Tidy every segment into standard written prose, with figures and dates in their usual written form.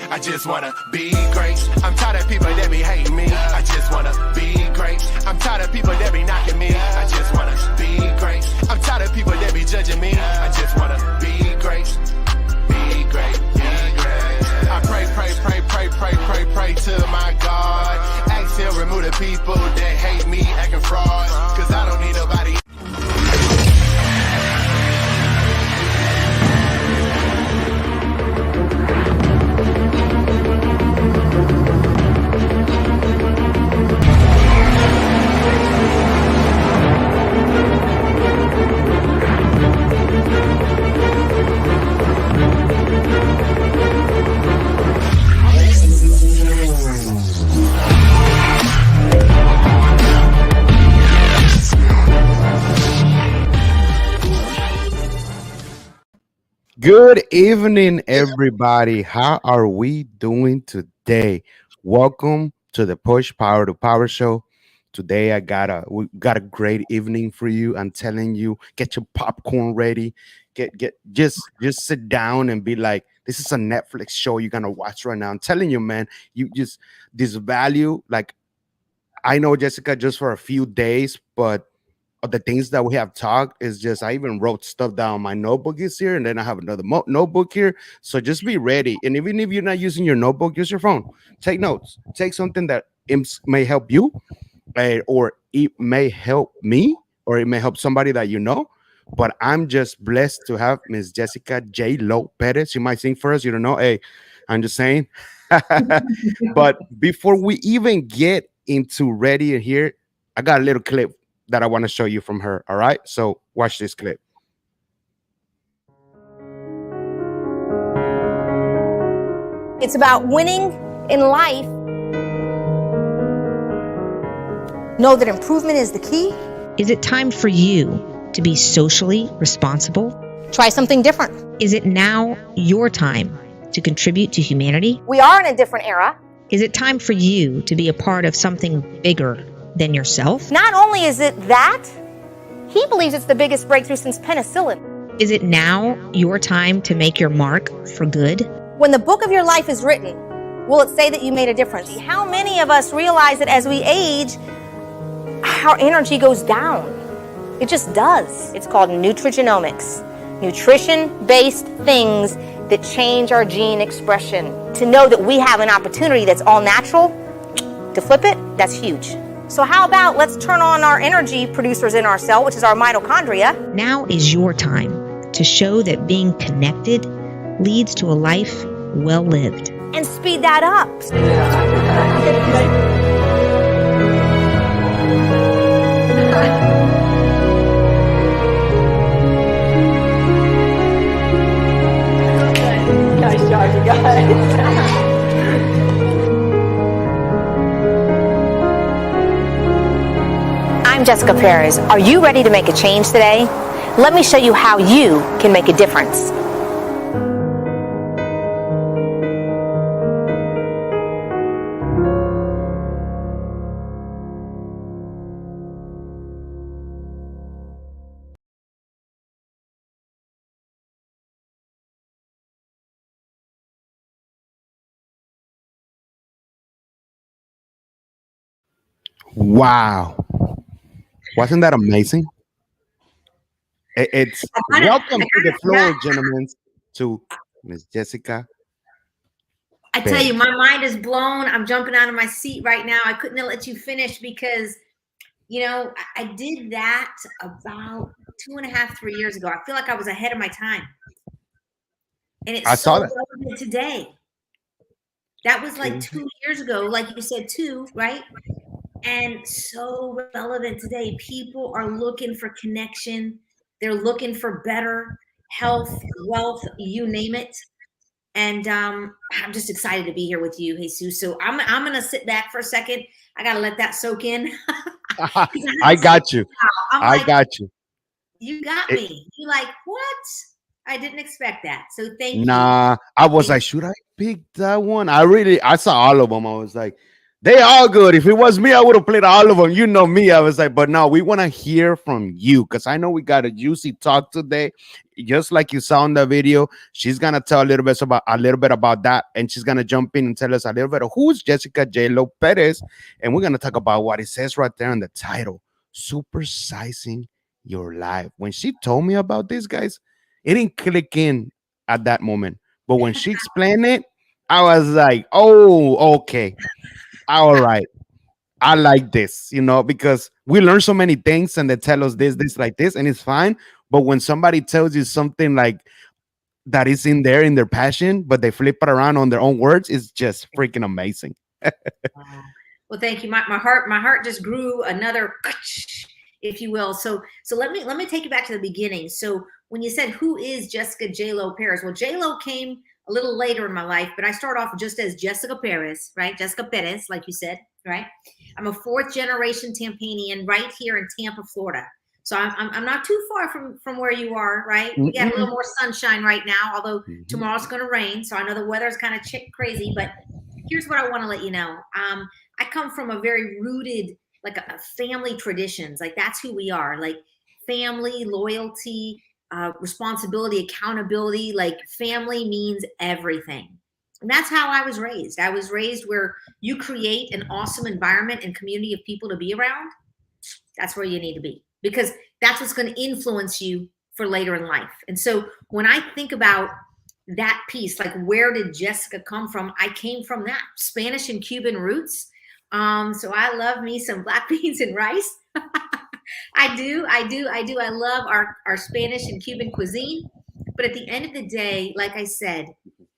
I just wanna be great. I'm tired of people that be hating me. I just wanna be great. I'm tired of people that be knocking me. I just wanna be great. I'm tired of people that be judging me. I just wanna be great. Be great, be great. I pray to my God. Ask him remove the people that hate me acting fraud. Cause I don't need nobody. Good evening, everybody. How are we doing today? Welcome to the Push Power to Power Show. Today, we got a great evening for you. I'm telling you, get your popcorn ready. Just sit down and be like, this is a Netflix show you're gonna watch right now. I'm telling you, man, you just this value. Like, I know Jessica just for a few days, but the things that we have talked is just I even wrote stuff down. My notebook is here, and then I have another notebook here. So just be ready. And even if you're not using your notebook, use your phone. Take notes. Take something that may help you, or it may help me, or it may help somebody that you know. But I'm just blessed to have Miss Jessica J. Lo Perez. She might sing for us. You don't know. Hey, I'm just saying. But before we even get into ready here, I got a little clip that I want to show you from her. All right, so watch this clip. It's about winning in life. Know that improvement is the key. Is it time for you to be socially responsible? Try something different. Is it now your time to contribute to humanity? We are in a different era. Is it time for you to be a part of something bigger than yourself? Not only is it that, he believes it's the biggest breakthrough since penicillin. Is it now your time to make your mark for good? When the book of your life is written, will it say that you made a difference? How many of us realize that as we age, our energy goes down? It just does. It's called nutrigenomics. Nutrition-based things that change our gene expression. To know that we have an opportunity that's all natural, to flip it, that's huge. So how about let's turn on our energy producers in our cell, which is our mitochondria. Now is your time to show that being connected leads to a life well lived. And speed that up. Nice job, you guys. I'm Jessica Perez. Are you ready to make a change today? Let me show you how you can make a difference. Wow, wasn't that amazing? It's welcome to the floor, gentlemen, to Miss Jessica. I tell you, my mind is blown. I'm jumping out of my seat right now. I couldn't let you finish because, you know, I did that about 2.5, 3 years ago. I feel like I was ahead of my time. And it's so relevant today. That was like 2 years ago, like you said, right? And so relevant today. People are looking for connection. They're looking for better health, wealth, you name it. And I'm just excited to be here with you, Jesus. So I'm going to sit back for a second. I got to let that soak in. I got you. I got you. You got me. You're like, what? I didn't expect that. So thank you. I was like, should I pick that one? I saw all of them. I was like, They all good. If it was me, I would have played all of them. You know me. I was like, but no, we want to hear from you because I know we got a juicy talk today. Just like you saw in the video, she's gonna tell a little bit about that, and she's gonna jump in and tell us a little bit of who's Jessica J. Lo Perez, and we're gonna talk about what it says right there in the title, supersizing your life. When she told me about this, guys, it didn't click in at that moment, but when she explained it, I was like, oh, okay. All right. I like this, because we learn so many things and they tell us this, like this, and it's fine. But when somebody tells you something like that is in their passion, but they flip it around on their own words, it's just freaking amazing. Wow. Well, thank you. My heart just grew another, if you will. So let me take you back to the beginning. So when you said who is Jessica J. Lo Perez, well, J. Lo came a little later in my life, but I start off just as Jessica Perez, right? Jessica Perez, like you said, right? I'm a 4th generation Tampanian right here in Tampa, Florida. So I'm not too far from where you are, right? We got a little more sunshine right now, although tomorrow's going to rain. So I know the weather's kind of crazy, but here's what I want to let you know. I come from a very rooted, like a family traditions. Like that's who we are, like family, loyalty, responsibility, accountability. Like family means everything. And that's how I was raised. I was raised where you create an awesome environment and community of people to be around. That's where you need to be, because that's what's going to influence you for later in life. And so when I think about that piece, like where did Jessica come from? I came from that Spanish and Cuban roots. So I love me some black beans and rice. I do. I love our Spanish and Cuban cuisine. But at the end of the day, like I said,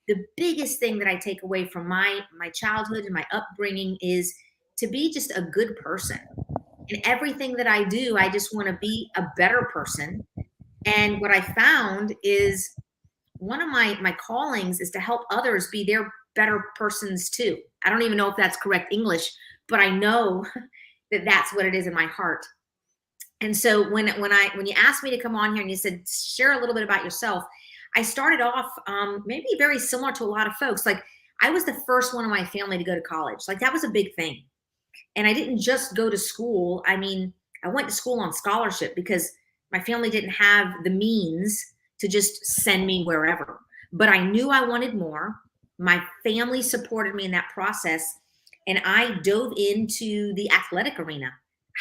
the biggest thing that I take away from my childhood and my upbringing is to be just a good person. In everything that I do, I just want to be a better person. And what I found is one of my callings is to help others be their better persons too. I don't even know if that's correct English, but I know that that's what it is in my heart. And so when you asked me to come on here and you said, share a little bit about yourself, I started off maybe very similar to a lot of folks. Like I was the first one in my family to go to college. Like that was a big thing. And I didn't just go to school. I mean, I went to school on scholarship because my family didn't have the means to just send me wherever. But I knew I wanted more. My family supported me in that process. And I dove into the athletic arena.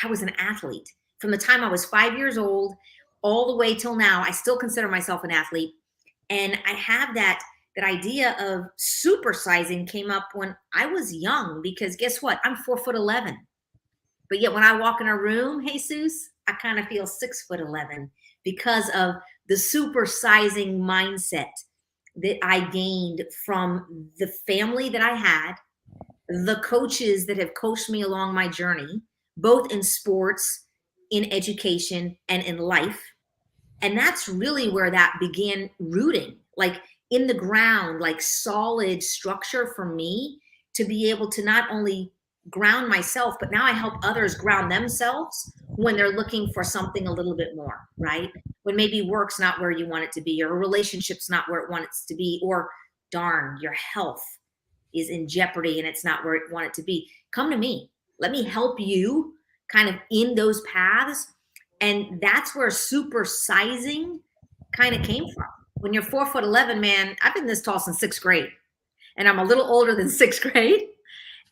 I was an athlete. From the time I was 5 years old all the way till now, I still consider myself an athlete. And I have that idea of supersizing came up when I was young, because guess what? I'm 4'11". But yet when I walk in a room, Jesus, I kind of feel 6'11" because of the supersizing mindset that I gained from the family that I had, the coaches that have coached me along my journey, both in sports, in education, and in life. And that's really where that began rooting, like in the ground, like solid structure for me to be able to not only ground myself, but now I help others ground themselves when they're looking for something a little bit more, right? When maybe work's not where you want it to be, or a relationship's not where it wants to be, or darn, your health is in jeopardy and it's not where it wanted to be. Come to me. Let me help you kind of in those paths. And that's where supersizing kind of came from. When you're 4'11", man, I've been this tall since 6th grade, and I'm a little older than 6th grade.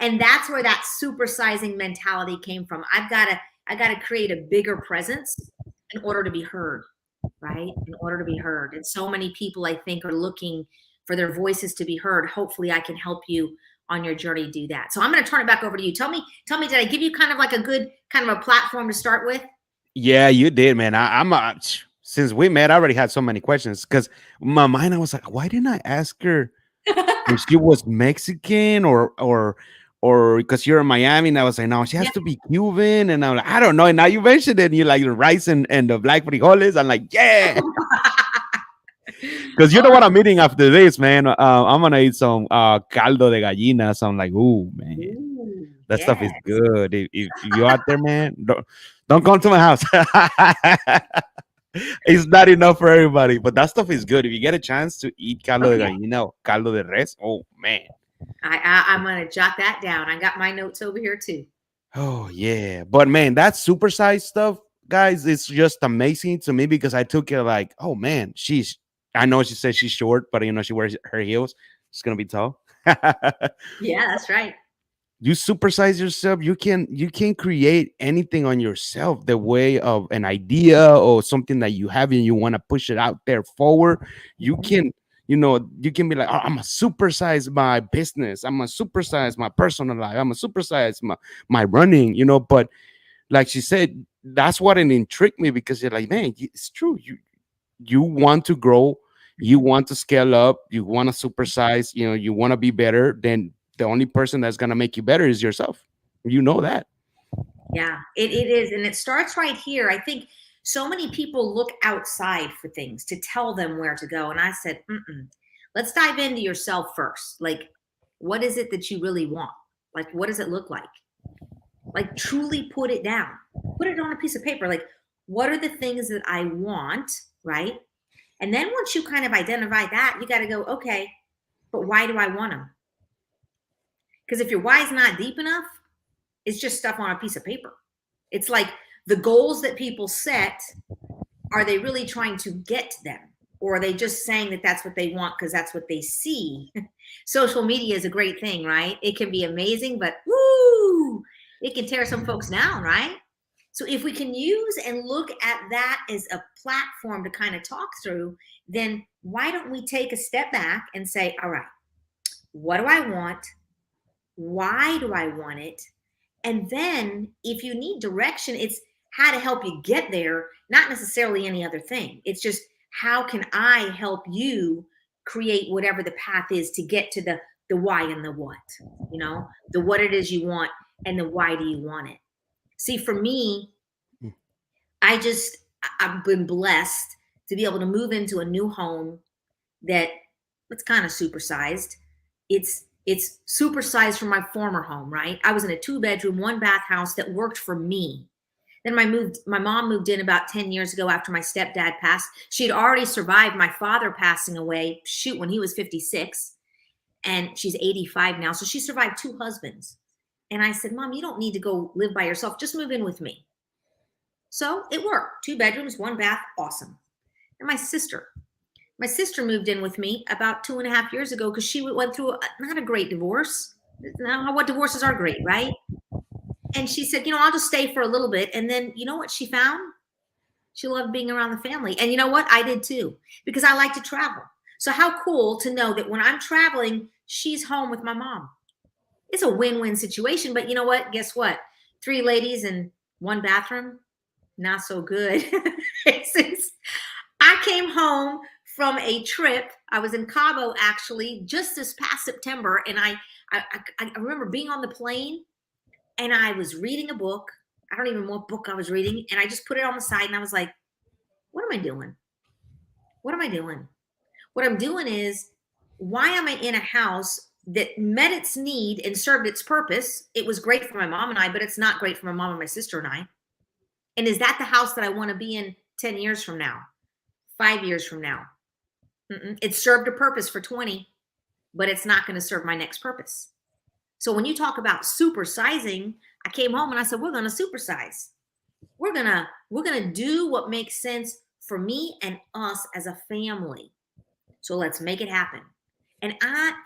And that's where that supersizing mentality came from. I gotta create a bigger presence in order to be heard, right? In order to be heard. And so many people, I think, are looking for their voices to be heard. Hopefully I can help you on your journey to do that. So I'm going to turn it back over to you. Tell me, did I give you kind of like a good kind of a platform to start with? Yeah, you did, man. Since we met, I already had so many questions, because in my mind I was like, why didn't I ask her if she was Mexican or because you're in Miami? And I was like, no, she has to be Cuban. And I'm like, I don't know. And now you mentioned it, and you like the rice and the black frijoles. I'm like, yeah. Because you know what I'm eating after this, man. I'm gonna eat some caldo de gallina. So I'm like, ooh, man, that stuff is good. If you out there, man, don't come to my house. It's not enough for everybody, but that stuff is good. If you get a chance to eat caldo de gallina or caldo de res, oh man, I'm gonna jot that down. I got my notes over here too. Oh yeah, but man, that supersized stuff, guys, it's just amazing to me because I took it like, oh man, I know she says she's short, but she wears her heels. She's gonna be tall. Yeah, that's right. You supersize yourself. You can create anything on yourself, the way of an idea or something that you have and you want to push it out there forward. You can, you can be like, oh, I'm gonna supersize my business. I'm gonna supersize my personal life. I'm gonna supersize my running. But like she said, that's what it intrigued me because you're like, man, it's true. You want to grow, you want to scale up, you want to supersize, you want to be better. Then the only person that's going to make you better is yourself. That. Yeah, it is. And it starts right here. I think so many people look outside for things to tell them where to go. And I said, let's dive into yourself first. Like, what is it that you really want? Like, what does it look like? Like, truly put it down. Put it on a piece of paper. Like, what are the things that I want, right? And then once you kind of identify that, you got to go, okay, but why do I want them? Because if your why is not deep enough, it's just stuff on a piece of paper. It's like the goals that people set, are they really trying to get to them? Or are they just saying that that's what they want because that's what they see? Social media is a great thing, right? It can be amazing, but woo, it can tear some folks down, right? So if we can use and look at that as a platform to kind of talk through, then why don't we take a step back and say, all right, what do I want? Why do I want it? And then if you need direction, it's how to help you get there, not necessarily any other thing. It's just, how can I help you create whatever the path is to get to the why and the what, the what it is you want and the why do you want it. See, for me, I've been blessed to be able to move into a new home that it's kind of supersized. It's supersized from my former home, right? I was in a 2-bedroom, 1-bath house that worked for me. Then my mom moved in about 10 years ago after my stepdad passed. She had already survived my father passing away, when he was 56, and she's 85 now. So she survived 2 husbands. And I said, Mom, you don't need to go live by yourself. Just move in with me. So it worked. 2 bedrooms, 1 bath, awesome. And my sister moved in with me about 2.5 years ago because she went through not a great divorce. Now, what divorces are great, right? And she said, I'll just stay for a little bit. And then you know what she found? She loved being around the family. And you know what? I did too, because I like to travel. So how cool to know that when I'm traveling, she's home with my mom. It's a win-win situation. But you know what? Guess what? 3 ladies in 1 bathroom, not so good. I came home from a trip. I was in Cabo actually just this past September. And I remember being on the plane and I was reading a book. I don't even know what book I was reading. And I just put it on the side and I was like, what am I doing? What am I doing? What I'm doing is, why am I in a house that met its need and served its purpose? It was great for my mom and I, but it's not great for my mom and my sister and I. And is that the house that I want to be in 10 years from now, 5 years from now? It served a purpose for 20, but it's not going to serve my next purpose. So when you talk about supersizing, I came home and I said, we're going to supersize. We're going to do what makes sense for me and us as a family. So let's make it happen. And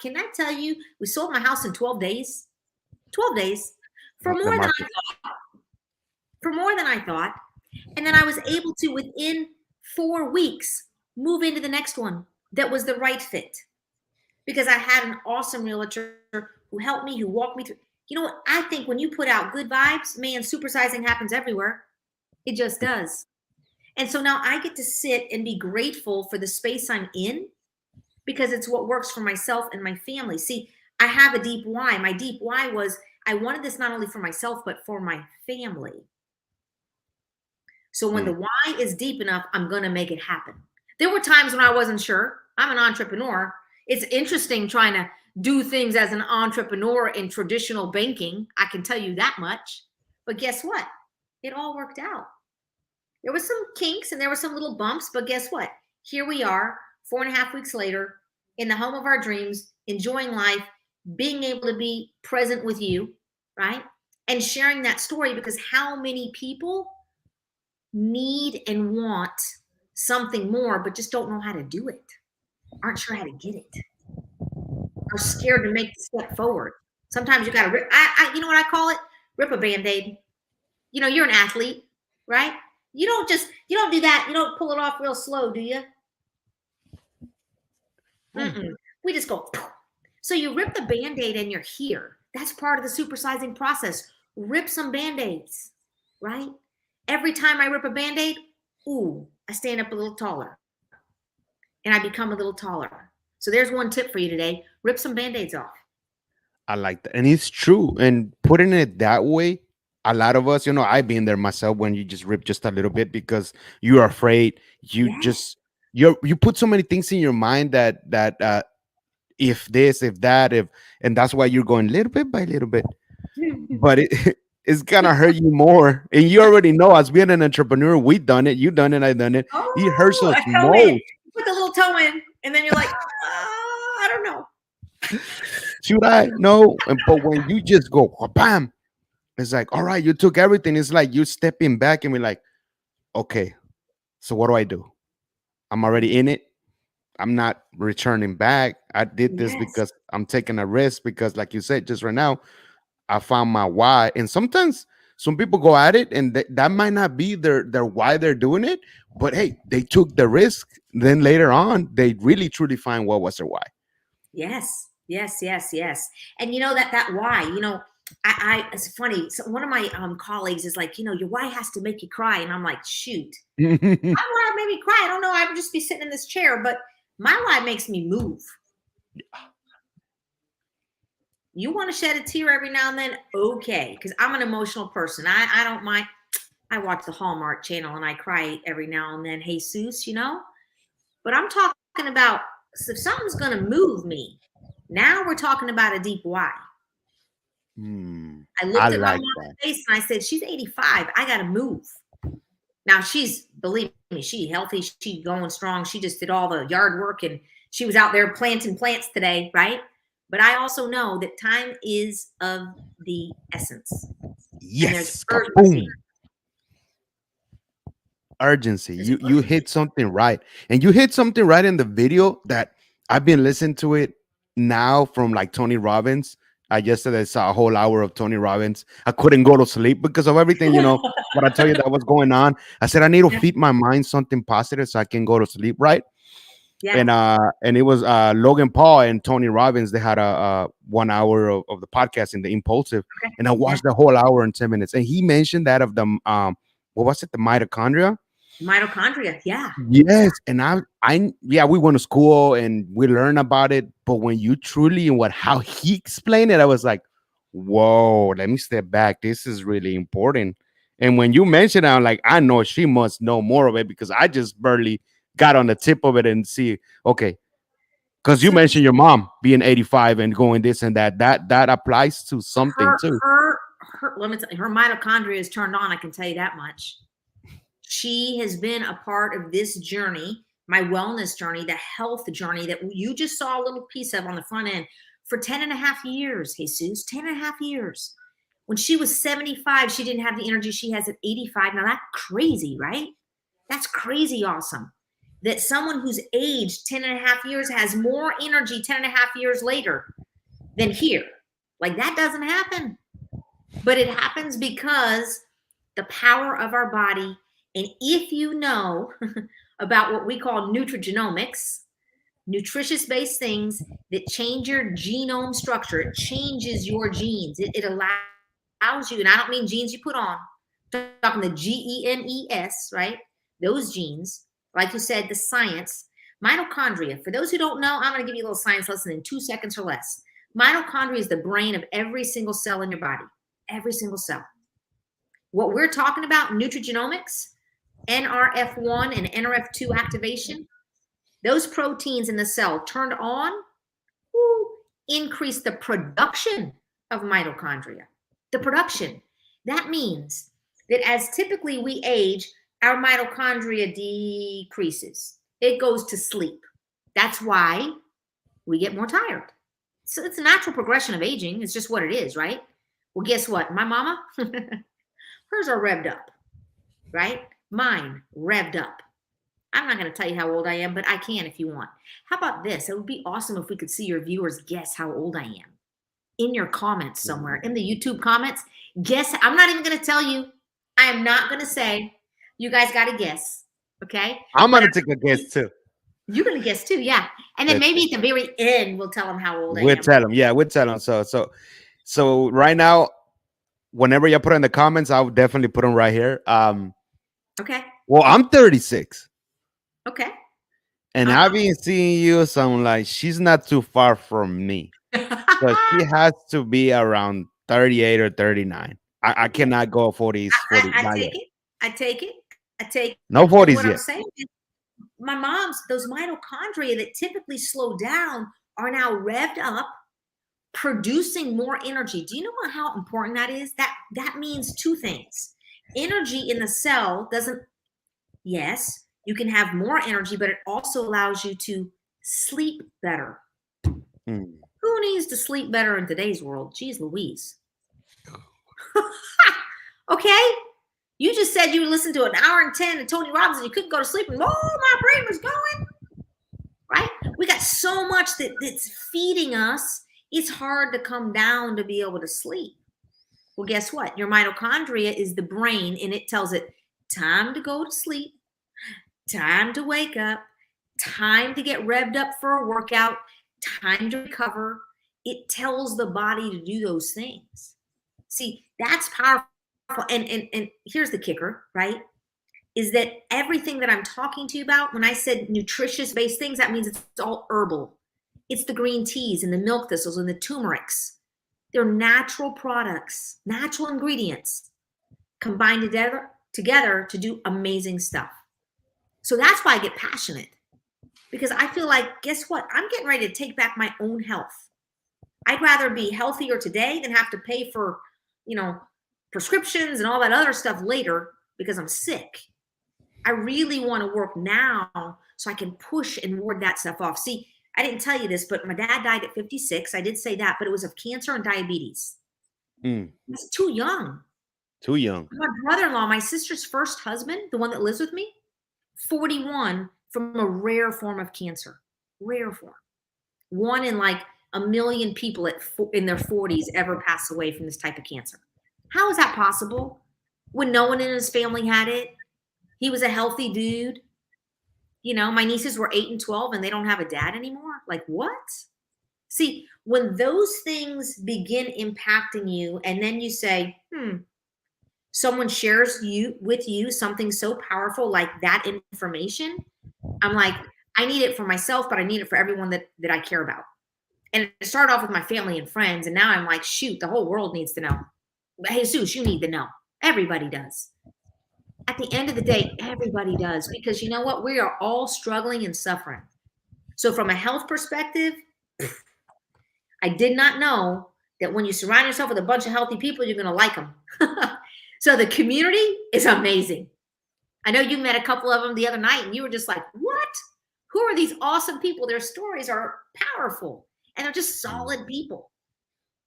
can I tell you, we sold my house in 12 days. 12 days. For more than I thought. And then I was able to, within 4 weeks, move into the next one that was the right fit. Because I had an awesome realtor who helped me, who walked me through. You know what? I think when you put out good vibes, man, supersizing happens everywhere. It just does. And so now I get to sit and be grateful for the space I'm in, because it's what works for myself and my family. See, I have a deep why. My deep why was, I wanted this not only for myself, but for my family. So when the why is deep enough, I'm going to make it happen. There were times when I wasn't sure. I'm an entrepreneur. It's interesting trying to do things as an entrepreneur in traditional banking. I can tell you that much. But guess what? It all worked out. There was some kinks and there were some little bumps, but guess what? Here we are, 4.5 weeks later, in the home of our dreams, enjoying life, being able to be present with you, right? And sharing that story, because how many people need and want something more, but just don't know how to do it, aren't sure how to get it, are scared to make the step forward. Sometimes you got to rip, you know what I call it? Rip a Band-Aid. You know, you're an athlete, right? You don't do that. You don't pull it off real slow, do you? Mm-mm. We just go. So you rip the Band-Aid and you're here. That's part of the supersizing process. Rip some Band-Aids, right? Every time I rip a Band-Aid, I stand up a little taller and I become a little taller. So there's one tip for you today. Rip some Band-Aids off. I like that. And it's true. And putting it that way, a lot of us, I've been there myself when you just rip just a little bit because you're afraid. You put so many things in your mind that if this, if that, and that's why you're going little bit by little bit. But it's gonna hurt you more. And you already know, as being an entrepreneur, we've done it, you've done it, I've done it. It hurts us most. Put the little toe in, and then you're like, I don't know. Should I? No. But when you just go, bam, it's like, all right, you took everything. It's like you stepping back and we're like, okay, so what do I do? I'm already in it. I'm not returning back. I did this because I'm taking a risk, because like you said, just right now, I found my why. And sometimes some people go at it and that might not be their why they're doing it, but hey, they took the risk. Then later on, they really truly find what was their why. Yes. And that why, it's funny. So one of my colleagues is like, your why has to make you cry. And I'm like, shoot, my why made me cry. I don't know. I would just be sitting in this chair, but my why makes me move. You want to shed a tear every now and then? Okay. Because I'm an emotional person. I don't mind. I watch the Hallmark Channel and I cry every now and then. Jesus, but I'm talking about, if something's going to move me, now we're talking about a deep why. I looked at my mom's face and I said, she's 85. I got to move. Now believe me, she's healthy. She's going strong. She just did all the yard work and she was out there planting plants today, right? But I also know that time is of the essence. Yes. Urgency. Urgency. You hit something right. And you hit something right in the video that I've been listening to it now from like Tony Robbins. I yesterday saw a whole hour of Tony Robbins. I couldn't go to sleep because of everything, what I tell you that was going on. I said, I need to feed my mind something positive so I can go to sleep, right? Yeah. And it was Logan Paul and Tony Robbins. They had a 1 hour of the podcast in the Impulsive. Okay. And I watched the whole hour in 10 minutes. And he mentioned that of the, what was it? The mitochondria? Mitochondria, yeah. Yes. And we went to school and we learned about it. But when you truly, and how he explained it, I was like, whoa, let me step back. This is really important. And when you mentioned it, I'm like, I know she must know more of it because I just barely got on the tip of it and see, okay. Because you mentioned your mom being 85 and going this and that applies to something too. Let me tell you, her mitochondria is turned on. I can tell you that much. She has been a part of this journey, my wellness journey, the health journey that you just saw a little piece of on the front end for 10 and a half years, Jesus, 10 and a half years. When she was 75, she didn't have the energy she has at 85. Now that's crazy, right? That's crazy awesome. That someone who's aged 10 and a half years has more energy 10 and a half years later than here. Like that doesn't happen. But it happens because the power of our body. And if you know about what we call nutrigenomics, nutritious-based things that change your genome structure, it changes your genes. It allows you, and I don't mean genes you put on, I'm talking the genes, right? Those genes, like you said, the science. Mitochondria, for those who don't know, I'm going to give you a little science lesson in 2 seconds or less. Mitochondria is the brain of every single cell in your body, every single cell. What we're talking about, nutrigenomics, NRF1 and NRF2 activation, those proteins in the cell turned on increase the production of mitochondria. The production. That means that as typically we age, our mitochondria decreases. It goes to sleep. That's why we get more tired. it's a natural progression of aging. It's just what it is, right? Well, guess what? My mama, hers are revved up, right? Mine revved up. I'm not going to tell you how old I am, but I can if you want. How about this? It would be awesome if we could see your viewers guess how old I am in your comments somewhere, in the YouTube comments. Guess. I'm not even going to tell you. I am not going to say. You guys got to guess. Okay? I'm going to take a guess too. You're going to guess too, yeah. And then maybe at the very end, we'll tell them how old I am. We'll tell them. Yeah, we'll tell them. So right now, whenever you put in the comments, I'll definitely put them right here. Okay. Well, I'm 36. Okay. And I've been seeing you, so I'm like, she's not too far from me. So she has to be around 38 or 39. I cannot go 40s. 40, I take it. No 40s what yet. I'm saying is, my mom's, those mitochondria that typically slow down are now revved up, producing more energy. Do you know how important that is? That means two things. Energy in the cell doesn't, yes, you can have more energy, but it also allows you to sleep better. Who needs to sleep better in today's world? Jeez Louise. Okay? You just said you would listen to an hour and 10 of Tony Robbins and you couldn't go to sleep and, oh, my brain was going. Right? We got so much that's feeding us. It's hard to come down to be able to sleep. Well, guess what? Your mitochondria is the brain, and it tells it time to go to sleep, time to wake up, time to get revved up for a workout, time to recover. It tells the body to do those things. See, that's powerful. And here's the kicker, right? Is that everything that I'm talking to you about, when I said nutritious-based things, that means it's all herbal. It's the green teas and the milk thistles and the turmerics. They're natural products, natural ingredients combined together to do amazing stuff. So that's why I get passionate, because I feel like, guess what? I'm getting ready to take back my own health. I'd rather be healthier today than have to pay for, prescriptions and all that other stuff later because I'm sick. I really want to work now so I can push and ward that stuff off. See, I didn't tell you this, but my dad died at 56. I did say that, but it was of cancer and diabetes. That's too young. Too young. My brother-in-law, my sister's first husband, the one that lives with me, 41, from a rare form of cancer. Rare form. One in like 1 million people in their 40s ever pass away from this type of cancer. How is that possible? When no one in his family had it, he was a healthy dude. My nieces were 8 and 12 and they don't have a dad anymore. Like, what? See, when those things begin impacting you and then you say, someone shares with you something so powerful like that information, I'm like, I need it for myself, but I need it for everyone that I care about. And it started off with my family and friends. And now I'm like, shoot, the whole world needs to know. Hey, Jesus, you need to know. Everybody does. At the end of the day, everybody does. Because you know what? We are all struggling and suffering. So from a health perspective, I did not know that when you surround yourself with a bunch of healthy people, you're going to like them. So the community is amazing. I know you met a couple of them the other night and you were just like, what? Who are these awesome people? Their stories are powerful and they're just solid people.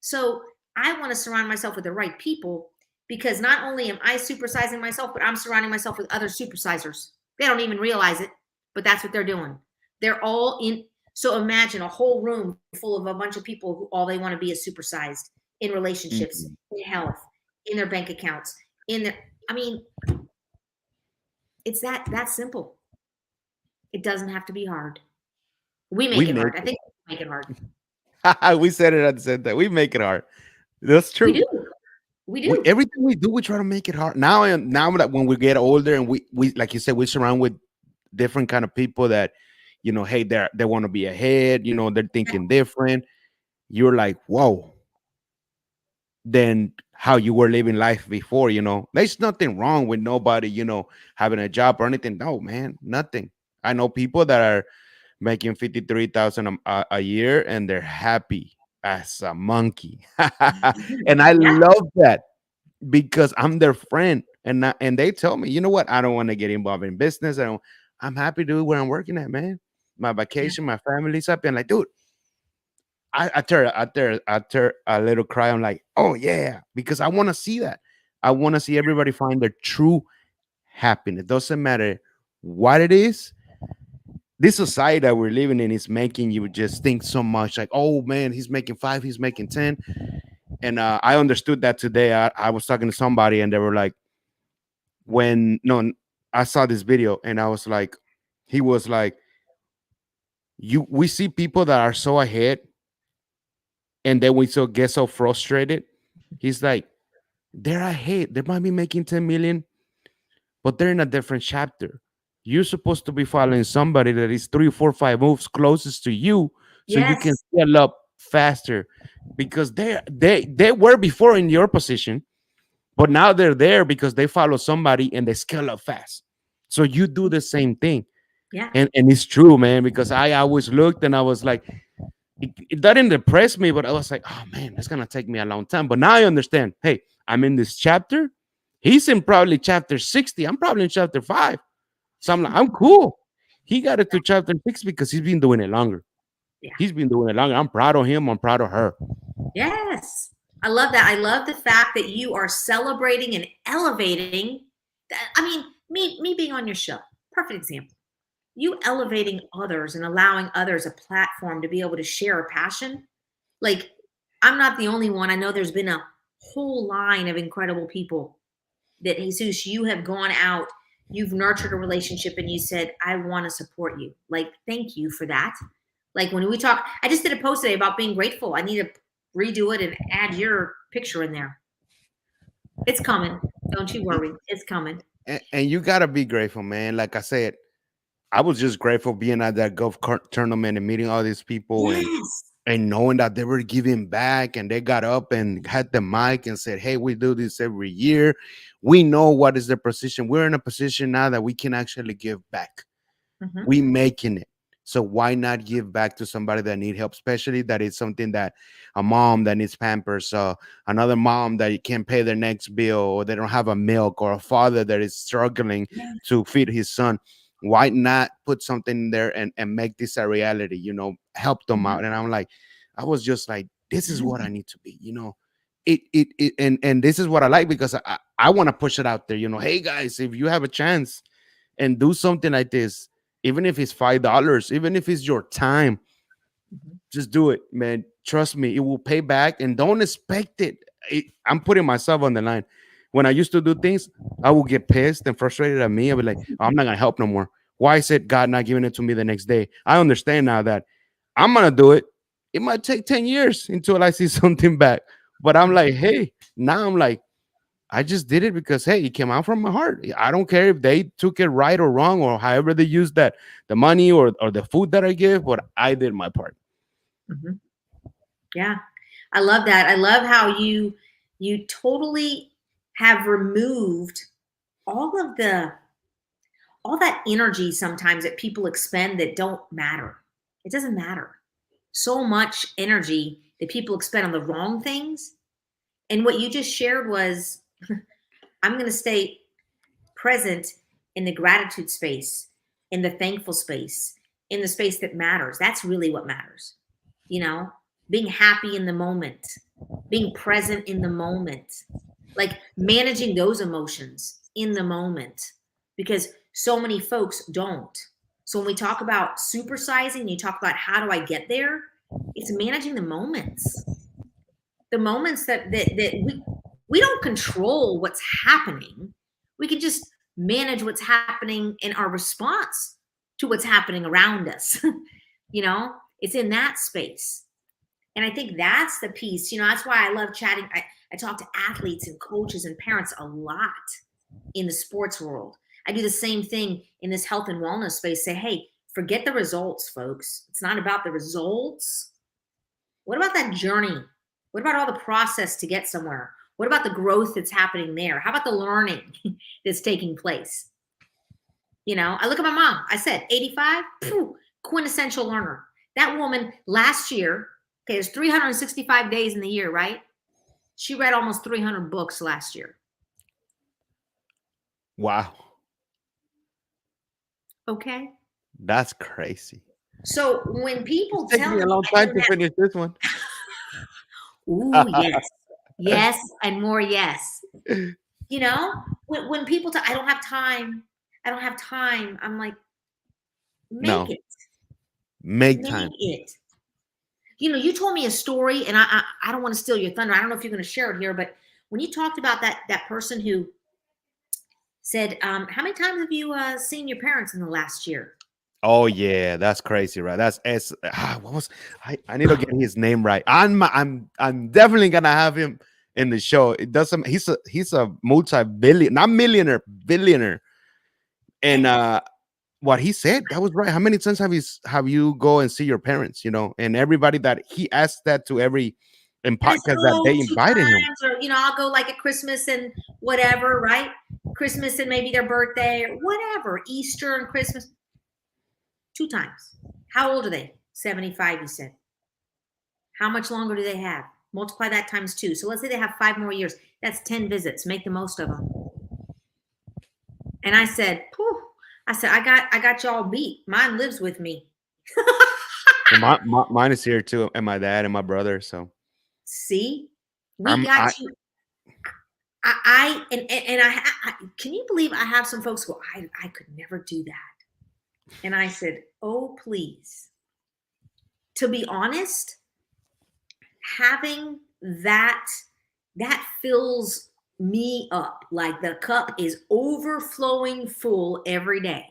So I want to surround myself with the right people, because not only am I supersizing myself, but I'm surrounding myself with other supersizers. They don't even realize it, but that's what they're doing. They're all in. So imagine a whole room full of a bunch of people who all they want to be is supersized in relationships, in health, in their bank accounts, it's that simple. It doesn't have to be hard. We make it hard. I think we make it hard. We said it at the same time. We make it hard. That's true. We do. Everything we do, we try to make it hard. Now that when we get older and we like you said, we surround with different kind of people that, hey, they want to be ahead. They're thinking different. You're like, whoa. Than how you were living life before. There's nothing wrong with nobody, having a job or anything. No, man, nothing. I know people that are making $53,000 a year and they're happy as a monkey. And I love that because I'm their friend. And they tell me, you know what? I don't want to get involved in business. I'm happy to do where I'm working at, man. My vacation, my family's happy. And like, dude, I tear a little cry. I'm like, oh yeah, because I want to see that. I want to see everybody find their true happiness. Doesn't matter what it is. This society that we're living in is making you just think so much like, oh man, he's making 5, he's making 10. And I understood that today. I was talking to somebody and they were like, when no, I saw this video and I was like, he was like, we see people that are so ahead and then we so get so frustrated. He's like, they're ahead. They might be making 10 million, but they're in a different chapter. You're supposed to be following somebody that is 3, 4, 5 moves closest to you, so you can Yes. scale up faster. Because they were before in your position, but now they're there because they follow somebody and they scale up fast. So you do the same thing, Yeah. and it's true, man. Because I always looked and I was like, it didn't depress me, but I was like, oh man, that's gonna take me a long time. But now I understand. Hey, I'm in this chapter. He's in probably chapter 60. I'm probably in chapter 5. So I'm like, I'm cool. He got it to chapter 6 because he's been doing it longer. Yeah. He's been doing it longer. I'm proud of him. I'm proud of her. Yes. I love that. I love the fact that you are celebrating and elevating. I mean, me being on your show, perfect example. You elevating others and allowing others a platform to be able to share a passion. Like, I'm not the only one. I know there's been a whole line of incredible people that, Jesus, you have gone out, you've nurtured a relationship and you said, I want to support you. Like, thank you for that. Like when we talk, I just did a post today about being grateful. I need to redo it and add your picture in there. It's coming. Don't you worry. It's coming. And you gotta be grateful, man. Like I said, I was just grateful being at that golf tournament and meeting all these people Yes. and knowing that they were giving back and they got up and had the mic and said, hey, we do this every year. We know what is the position. We're in a position now that we can actually give back. Mhm. We making it. So why not give back to somebody that need help, especially that it's something that a mom that needs Pampers, another mom that can't pay their next bill, or they don't have a milk, or a father that is struggling Yes. to feed his son. Why not put something in there and make this a reality, help them out? And I'm like, I was just like, this is what I need to be, and this is what I like, because I want to push it out there, hey guys, if you have a chance and do something like this, even if it's $5, even if it's your time, just do it, man. Trust me, it will pay back, and don't expect it. I'm putting myself on the line. When I used to do things, I would get pissed and frustrated at me. I'd be like, oh, I'm not gonna help no more. Why is it God not giving it to me the next day? I understand now that I'm gonna do it. It might take 10 years until I see something back. But I'm like, hey, now I'm like, I just did it because, hey, it came out from my heart. I don't care if they took it right or wrong, or however they used that, the money or the food that I give, but I did my part. Mhm. Yeah. I love that. I love how you totally have removed all of all that energy sometimes that people expend that don't matter. It doesn't matter. So much energy that people expend on the wrong things. And what you just shared was, I'm going to stay present in the gratitude space, in the thankful space, in the space that matters. That's really what matters. Being happy in the moment, being present in the moment, like managing those emotions in the moment, because so many folks don't. So when we talk about supersizing, you talk about how do I get there? It's managing the moments that we don't control what's happening. We can just manage what's happening in our response to what's happening around us. It's in that space. And I think that's the piece, that's why I love chatting. I talk to athletes and coaches and parents a lot in the sports world. I do the same thing in this health and wellness space. Say, hey, forget the results, folks. It's not about the results. What about that journey? What about all the process to get somewhere? What about the growth that's happening there? How about the learning that's taking place? I look at my mom. I said, 85, quintessential learner. That woman last year, okay, there's 365 days in the year, right? She read almost 300 books last year. Wow. Okay. That's crazy. So when people It's tell taking me a me, long time to finish this one. ooh, yes, yes, and more yes. You know, when people tell, I don't have time, I'm like, make No, it, make make time. it. You know, you told me a story, and I don't want to steal your thunder. I don't know if you're going to share it here, but when you talked about that person who said, how many times have you seen your parents in the last year? Oh yeah, that's crazy, right? That's what was I need to get his name right. I'm definitely gonna have him in the show. It doesn't he's a multi-billion, not millionaire, billionaire. And what he said, that was right. How many times have you go and see your parents, you know? And everybody that he asked that to every in And I said, podcast that oh, they two invited him. times, or I'll go like at Christmas and whatever, right? Christmas and maybe their birthday or whatever, Easter and Christmas. 2 times. How old are they? 75, you said. How much longer do they have? Multiply that times 2. So let's say they have 5 more years. That's 10 visits. Make the most of them. And I said, "Phew." I said, I got y'all beat. Mine lives with me. And mine is here too, and my dad and my brother. So See, we I'm got you. I can you believe I have some folks go, I could never do that. And I said, oh, please. To be honest, having that fills me up. Like the cup is overflowing full every day.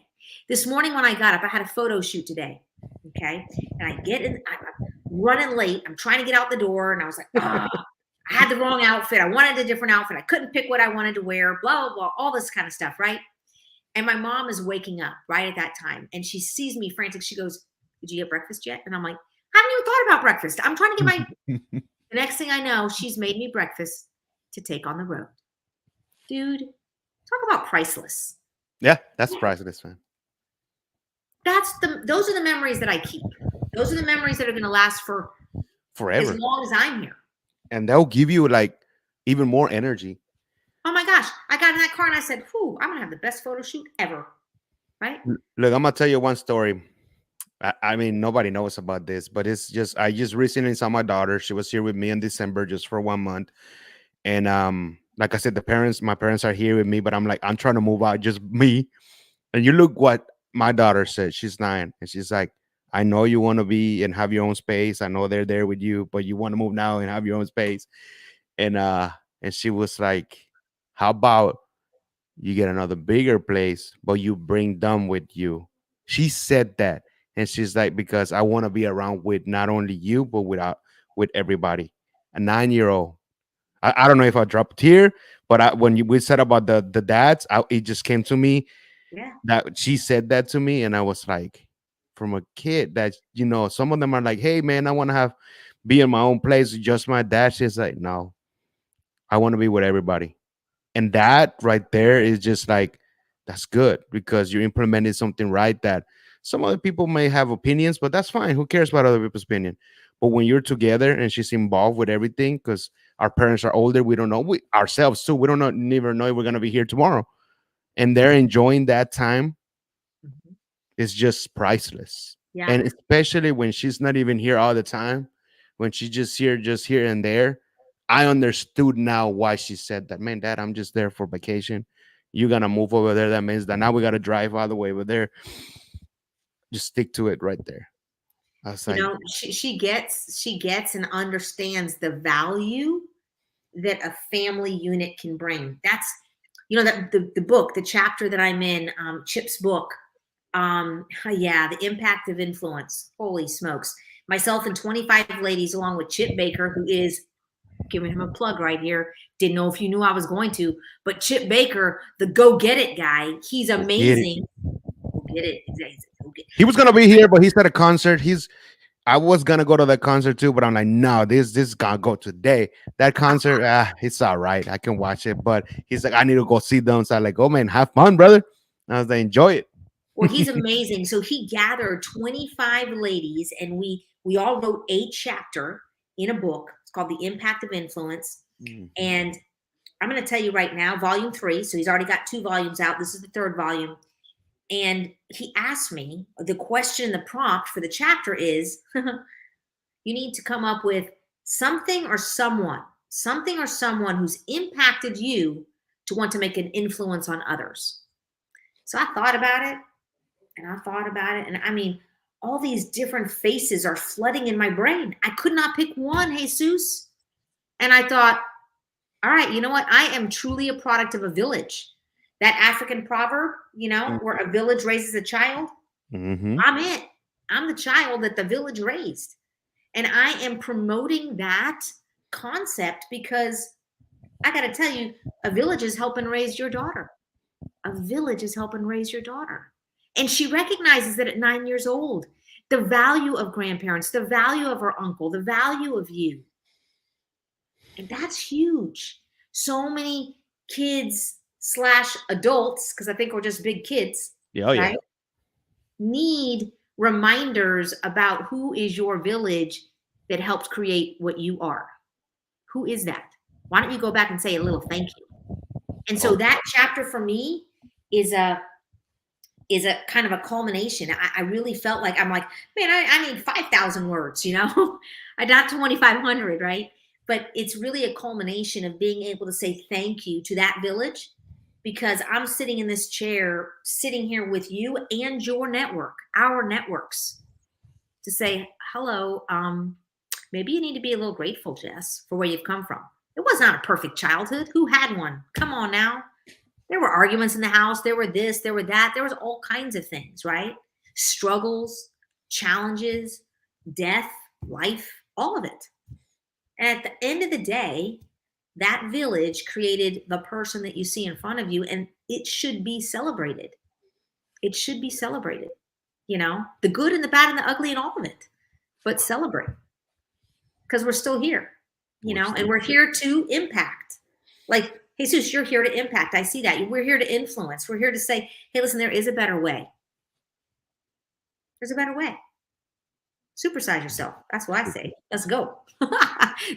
This morning when I got up, I had a photo shoot today. Okay. And I'm running late. I'm trying to get out the door. And I was like, I had the wrong outfit. I wanted a different outfit. I couldn't pick what I wanted to wear, blah, blah, blah, all this kind of stuff. Right. And my mom is waking up right at that time. And she sees me frantic. She goes, did you get breakfast yet? And I'm like, I haven't even thought about breakfast. I'm trying to get the next thing I know, she's made me breakfast to take on the road. Dude, talk about priceless. yeah, that's priceless, man. Those are the memories that I keep. Those are the memories that are going to last for Forever. as long as I'm here. And they'll give you like even more energy. Oh my gosh. I got in that car and I said, whew, I'm going to have the best photo shoot ever. Right? Look, I'm gonna tell you one story. I mean, nobody knows about this, but it's just I just recently saw my daughter. She was here with me in December just for 1 month. And like I said, my parents are here with me, but I'm trying to move out, just me. And you look what my daughter said. She's 9, and she's like, I know you want to be and have your own space. I know they're there with you, but you want to move now and have your own space. And she was like, how about you get another bigger place, but you bring them with you? She said that. And she's like, because I want to be around with not only you, but with everybody. A 9-year-old. I don't know if I dropped here, but when we said about the dads, it just came to me. Yeah. That she said that to me, and I was like, from a kid that some of them are like, hey man, I want to be in my own place, just my dad. She's like, no, I want to be with everybody. And that right there is just like, that's good, because you implemented something right that some other people may have opinions, but that's fine. Who cares about other people's opinion? But when you're together and she's involved with everything, because our parents are older, we don't know, ourselves too, we don't never know if we're going to be here tomorrow, and they're enjoying that time. It's just priceless. Yeah. And especially when she's not even here all the time, when she's just here and there. I understood now why she said that. Man, Dad, I'm just there for vacation. You're gonna move over there. That means that now we gotta drive all the way over there. Just stick to it right there. I was like, she gets and understands the value that a family unit can bring. That's that the book, the chapter that I'm in, Chip's book. The impact of influence. Holy smokes. Myself and 25 ladies, along with Chip Baker, who is, giving him a plug right here. Didn't know if you knew I was going to, but Chip Baker, the go get it guy, he's amazing. Go get it. He was gonna be here, but he's at a concert. I was gonna go to that concert too, but I'm like, no, this is gonna go today. That concert, it's all right. I can watch it, but he's like, I need to go see them. So I'm like, oh man, have fun, brother. And I was like, enjoy it. Well, he's amazing. So he gathered 25 ladies, and we all wrote a chapter in a book. It's called The Impact of Influence. And I'm going to tell you right now, volume 3. So he's already got 2 volumes out. This is the 3rd volume. And he asked me, the question, the prompt for the chapter is, you need to come up with something or someone who's impacted you to want to make an influence on others. So I thought about it and I thought about it. And I mean, all these different faces are flooding in my brain. I could not pick one, Jesus. And I thought, all right, you know what? I am truly a product of a village. That African proverb, you know, where a village raises a child. Mm-hmm. I'm it. I'm the child that the village raised. And I am promoting that concept because I got to tell you, a village is helping raise your daughter. A village is helping raise your daughter. And she recognizes that at 9 years old, the value of grandparents, the value of her uncle, the value of you. And that's huge. So many kids / adults, because I think we're just big kids, right? Need reminders about who is your village that helped create what you are. Who is that? Why don't you go back and say a little thank you? And so that chapter for me is a kind of a culmination. I really felt like, I'm like, man, I need 5,000 words, you know, I not 2,500, right? But it's really a culmination of being able to say thank you to that village, because I'm sitting in this chair, sitting here with you and your network, our networks, to say, hello, maybe you need to be a little grateful, Jess, for where you've come from. It was not a perfect childhood. Who had one? Come on now. There were arguments in the house. There were this, there were that. There was all kinds of things, right? Struggles, challenges, death, life, all of it. And at the end of the day, that village created the person that you see in front of you, and it should be celebrated. It should be celebrated, you know, the good and the bad and the ugly and all of it, but celebrate, because we're still here, you know, and we're here to impact. Like, Jesus, you're here to impact. I see that. We're here to influence. We're here to say, hey, listen, there is a better way. There's a better way. Supersize yourself. That's what I say. Let's go.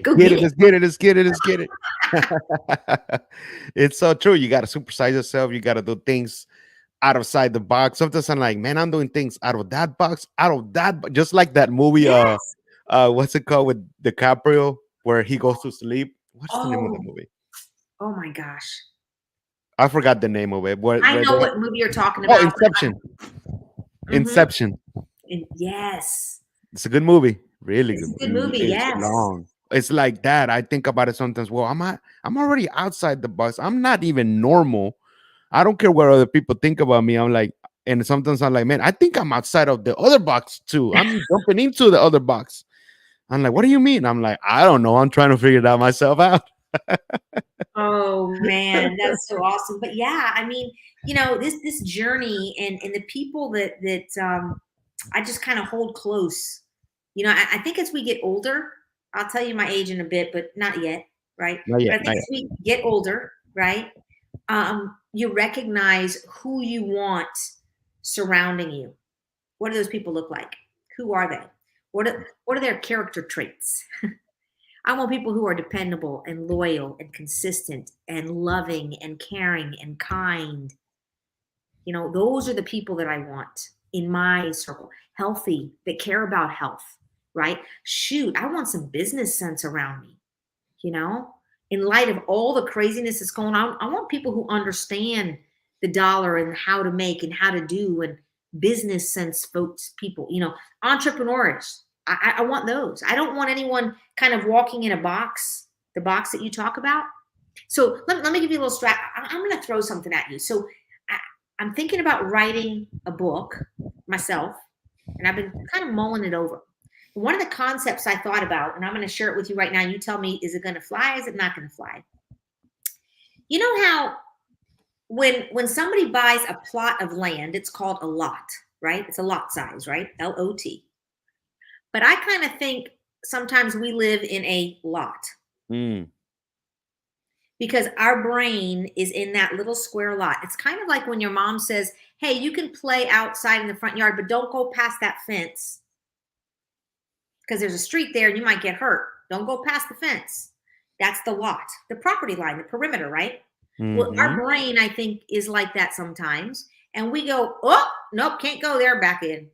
Go get it. Let's get it. Let's get it. Let's get it. It's so true. You got to supersize yourself. You got to do things outside the box. Sometimes I'm like, man, I'm doing things out of that box, just like that movie. Yes. What's it called with DiCaprio, where he goes to sleep? What's the name of the movie? Oh my gosh. I forgot the name of it. I know what movie you're talking about. Oh, Inception. Inception. Yes. It's a good movie. Really it's good. A good movie. It's yes. Long. It's like that. I think about it sometimes. Well, I'm already outside the box. I'm not even normal. I don't care what other people think about me. I'm like, and sometimes I'm like, man, I think I'm outside of the other box too. I'm jumping into the other box. I'm like, what do you mean? I'm like, I don't know. I'm trying to figure it out myself out. Oh man, that's so awesome. But yeah, I mean, you know, this journey and the people that I just kind of hold close. You know, I think as we get older, I'll tell you my age in a bit, but not yet, right? Not yet, but I think as we get older, right, you recognize who you want surrounding you. What do those people look like? Who are they? What are their character traits? I want people who are dependable and loyal and consistent and loving and caring and kind. You know, those are the people that I want in my circle. Healthy, that care about health, right? Shoot, I want some business sense around me, you know? In light of all the craziness that's going on, I want people who understand the dollar and how to make and how to do, and business sense folks, people, you know, entrepreneurs. I want those. I don't want anyone kind of walking in a box, the box that you talk about. So let me give you a little strat. I'm going to throw something at you. So I'm thinking about writing a book myself, and I've been kind of mulling it over. One of the concepts I thought about, and I'm going to share it with you right now. You tell me, is it going to fly? Is it not going to fly? You know how when somebody buys a plot of land, it's called a lot, right? It's a lot size, right? LOT. But I kind of think sometimes we live in a lot. Because our brain is in that little square lot. It's kind of like when your mom says, hey, you can play outside in the front yard, but don't go past that fence, because there's a street there and you might get hurt. Don't go past the fence. That's the lot, the property line, the perimeter, right? Well, our brain, I think, is like that sometimes. and we go, oh, nope, can't go there, back in.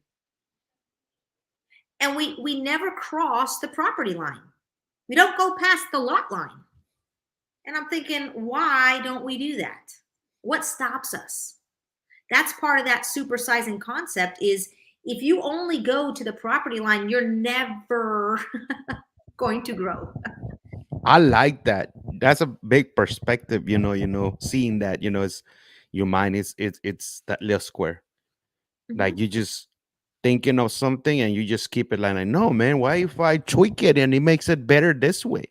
And we never cross the property line. We don't go past the lot line. And I'm thinking, why don't we do that? What stops us? That's part of that supersizing concept is if you only go to the property line, you're never going to grow. I like that. That's a big perspective, seeing that, it's your mind it's that little square. Like you just thinking of something and you just keep it like, no, man, why if I tweak it and it makes it better this way?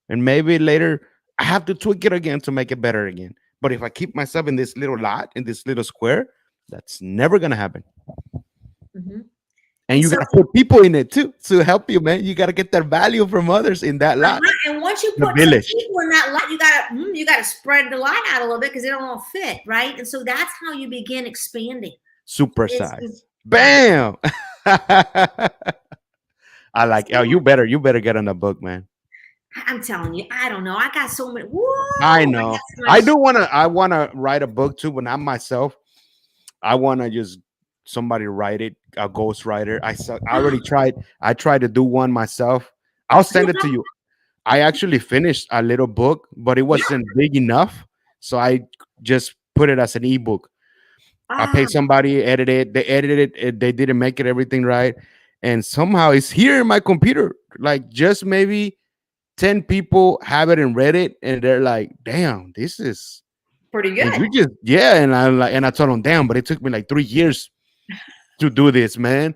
And maybe later I have to tweak it again to make it better again. But if I keep myself in this little lot, in this little square, that's never gonna happen. And you gotta put people in it too to help you, man. You gotta get that value from others in that lot. And once you put some people in that lot, you gotta spread the lot out a little bit because they don't all fit, right? And so that's how you begin expanding. Supersize. Bam. I like. Oh, you better get on the book, man. I'm telling you, I don't know. I got so many. Whoa, I know. I wanna write a book too, but not myself. I wanna just somebody write it, a ghostwriter. I already tried. I tried to do one myself. I'll send it to you. I actually finished a little book, but it wasn't big enough, so I just put it as an ebook. I paid somebody, edit it. They edited it. They didn't make it everything right, and somehow it's here in my computer. Like just maybe 10 people have it and read it, and they're like, "Damn, this is pretty good." And you just and I told them, "Damn," but it took me like 3 years to do this, man.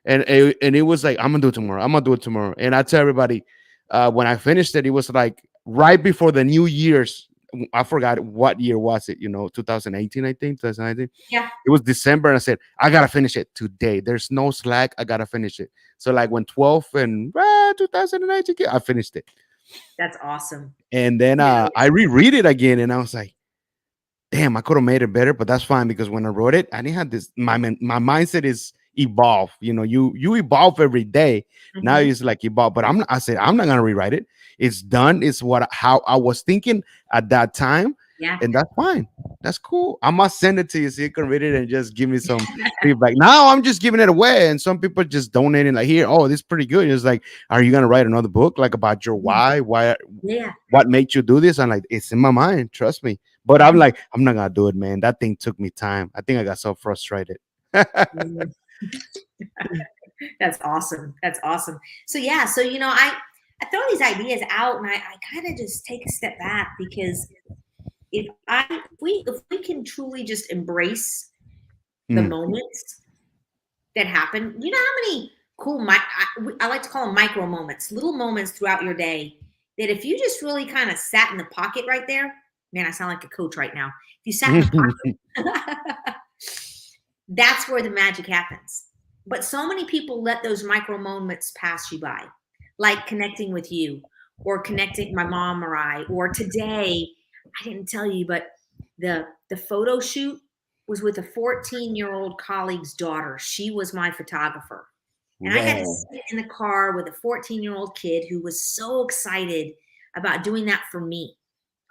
And it was like, I'm gonna do it tomorrow. I'm gonna do it tomorrow. And I tell everybody, when I finished it, it was like right before the New Year's. I forgot what year was it, 2018, I think, 2019. Yeah. It was December, and I said, I gotta finish it today. There's no slack. I gotta finish it. So like when 12 and 2019, I finished it. That's awesome. And then I reread it again, and I was like, damn, I could have made it better, but that's fine because when I wrote it, I didn't have this. My mindset is evolve. You evolve every day. Now it's like evolve, but I said I'm not gonna rewrite it. It's done. It's how I was thinking at that time. Yeah, and that's fine. That's cool. I must send it to you so you can read it and just give me some feedback. Now I'm just giving it away, and some people just donating like, here, oh, this is pretty good. It's like, are you gonna write another book like about your why? What made you do this? I'm like, it's in my mind. Trust me. But I'm like, I'm not gonna do it, man. That thing took me time. I think I got so frustrated. That's awesome. That's awesome. So yeah, so I throw these ideas out, and I kind of just take a step back because if we can truly just embrace the moments that happen, you know how many cool I like to call them micro moments, little moments throughout your day that if you just really kind of sat in the pocket right there, man, I sound like a coach right now. If you sat in the pocket, that's where the magic happens. But so many people let those micro moments pass you by, like connecting with you or connecting my mom or I, or today, I didn't tell you, but the photo shoot was with a 14-year-old colleague's daughter. She was my photographer. And I had to sit in the car with a 14-year-old kid who was so excited about doing that for me.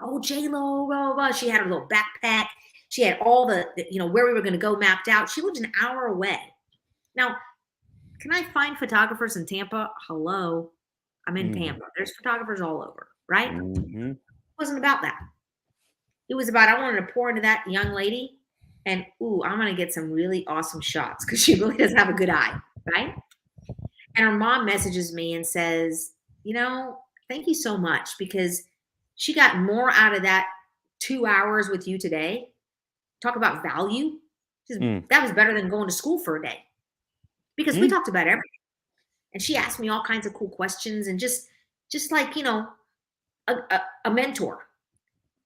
Oh, J-Lo, blah, blah, blah. She had her little backpack. She had all the where we were going to go mapped out. She lived an hour away. Now, can I find photographers in Tampa? Hello. I'm in Tampa. There's photographers all over, right? It wasn't about that. It was about, I wanted to pour into that young lady and, I'm going to get some really awesome shots because she really does have a good eye, right? And her mom messages me and says, thank you so much because she got more out of that 2 hours with you today. Talk about value. That was better than going to school for a day because we talked about everything. And she asked me all kinds of cool questions and just like, a mentor.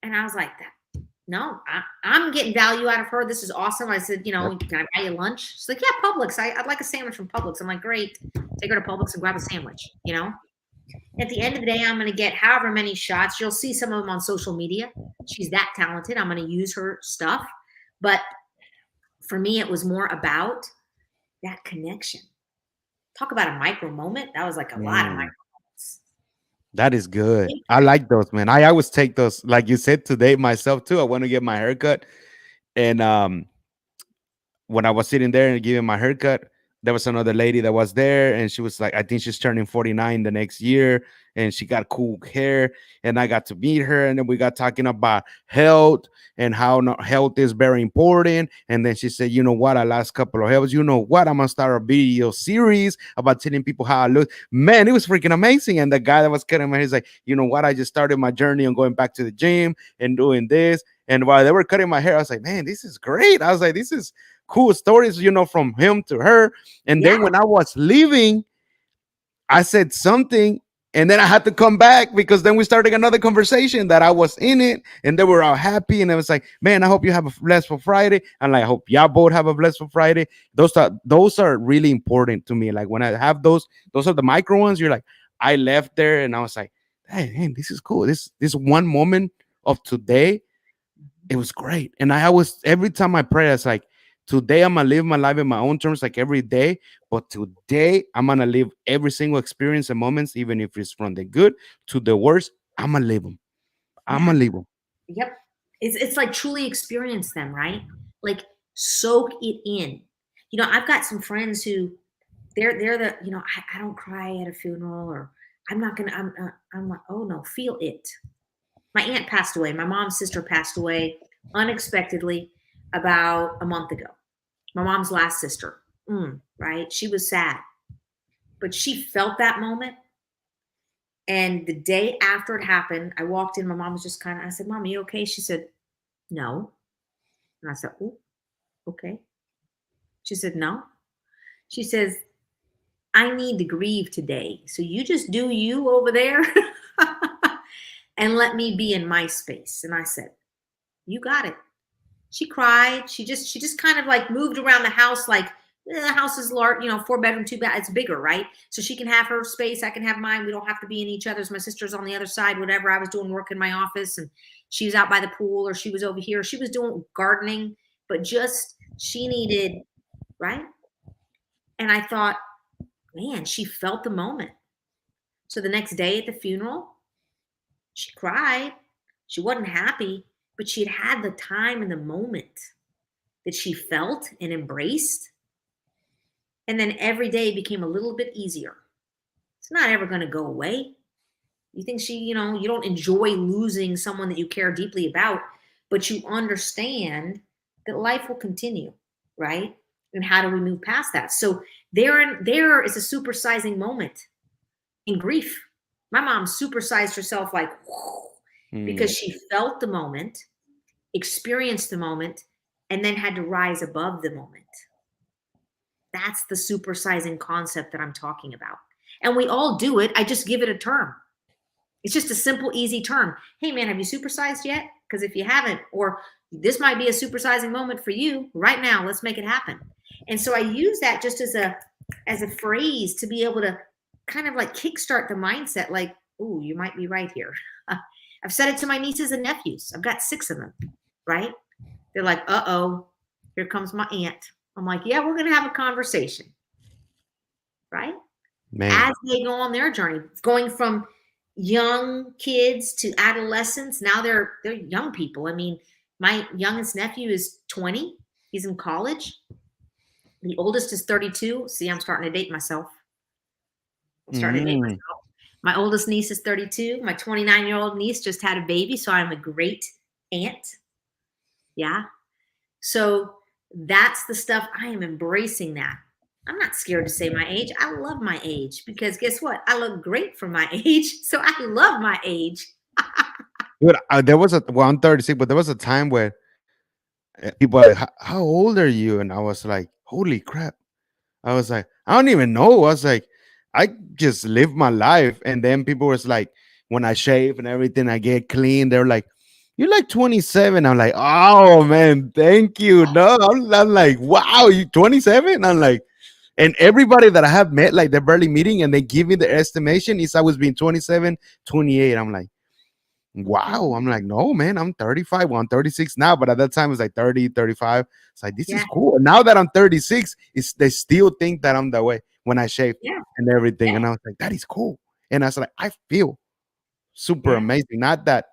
And I was like, no, I'm getting value out of her. This is awesome. I said, can I buy you lunch? She's like, yeah, Publix. I'd like a sandwich from Publix. I'm like, great. Take her to Publix and grab a sandwich, At the end of the day, I'm going to get however many shots. You'll see some of them on social media. She's that talented. I'm going to use her stuff. But for me, it was more about that connection. Talk about a micro moment. That was like a lot of micro moments. That is good. I like those, man. I always take those, like you said today, myself too. I want to get my haircut, and when I was sitting there and giving my haircut, there was another lady that was there, and she was like, I think she's turning 49 the next year, and she got cool hair, and I got to meet her, and then we got talking about health and how health is very important. And then she said, you know what, I last couple of healths, you know what, I'm gonna start a video series about telling people how I look. Man, it was freaking amazing. And the guy that was cutting my hair, he's like, you know what, I just started my journey on going back to the gym and doing this. And while they were cutting my hair, I was like, man, this is great. I was like, this is cool stories, from him to her. And then when I was leaving, I said something, and then I had to come back because then we started another conversation that I was in it, and they were all happy. And it was like, man, I hope you have a blessful Friday. And like, I hope y'all both have a blessful Friday. Those are really important to me. Like when I have those are the micro ones. You're like, I left there and I was like, hey, man, this is cool. This one moment of today, it was great. And I always, every time I pray, it's like, today I'm gonna live my life in my own terms, like every day. But today I'm gonna live every single experience and moments, even if it's from the good to the worst. I'm gonna live them. I'm gonna live them. Yep. It's like truly experience them, right? Like soak it in. I've got some friends who they're the, I don't cry at a funeral, or I'm not gonna, I'm like, oh no, feel it. My aunt passed away. My mom's sister passed away unexpectedly about a month ago. My mom's last sister, right? She was sad, but she felt that moment. And the day after it happened, I walked in. My mom was just I said, Mom, are you okay? She said, no. And I said, oh, okay. She said, no. She says, I need to grieve today. So you just do you over there and let me be in my space. And I said, you got it. She cried. She just kind of like moved around the house, like the house is large, 4-bedroom, 2-bath. It's bigger, right? So she can have her space. I can have mine. We don't have to be in each other's. My sister's on the other side, whatever. I was doing work in my office, and she was out by the pool, or she was over here. She was doing gardening, but just she needed, right? And I thought, man, she felt the moment. So the next day at the funeral, she cried. She wasn't happy, but she had the time and the moment that she felt and embraced. And then every day became a little bit easier. It's not ever going to go away. You think you don't enjoy losing someone that you care deeply about, but you understand that life will continue, right? And how do we move past that? So there is a supersizing moment in grief. My mom supersized herself like, whoa, because she felt the moment, experienced the moment, and then had to rise above the moment. That's the supersizing concept that I'm talking about. And we all do it. I just give it a term. It's just a simple, easy term. Hey, man, have you supersized yet? Because if you haven't, or this might be a supersizing moment for you right now, let's make it happen. And so I use that just as a phrase to be able to kind of like kickstart the mindset, like, ooh, you might be right here. I've said it to my nieces and nephews. I've got 6 of them, right? They're like, uh-oh, here comes my aunt. I'm like, yeah, we're going to have a conversation, right? Man. As they go on their journey, going from young kids to adolescents. Now they're young people. I mean, my youngest nephew is 20. He's in college. The oldest is 32. See, I'm starting to date myself. My oldest niece is 32. My 29-year-old niece just had a baby, so I'm a great aunt. Yeah. So that's the stuff I am embracing that. I'm not scared to say my age. I love my age because guess what? I look great for my age. So I love my age. Dude, there was I'm 36, but there was a time where people were like, how old are you? And I was like, holy crap. I was like, I don't even know. I was like, I just live my life. And then people was like, when I shave and everything, I get clean. They're like, you're like 27. I'm like, oh man, thank you. No, I'm like, wow, you 27? I'm like, and everybody that I have met, like they're barely meeting and they give me the estimation is I was being 27, 28. I'm like, wow. I'm like, no, man, I'm 35. Well, I'm 36 now, but at that time it was like 30, 35. It's like, this is cool. Now that I'm 36, they still think that I'm that way when I shave and everything. And I was like, that is cool. And I was like, I feel super amazing. Not that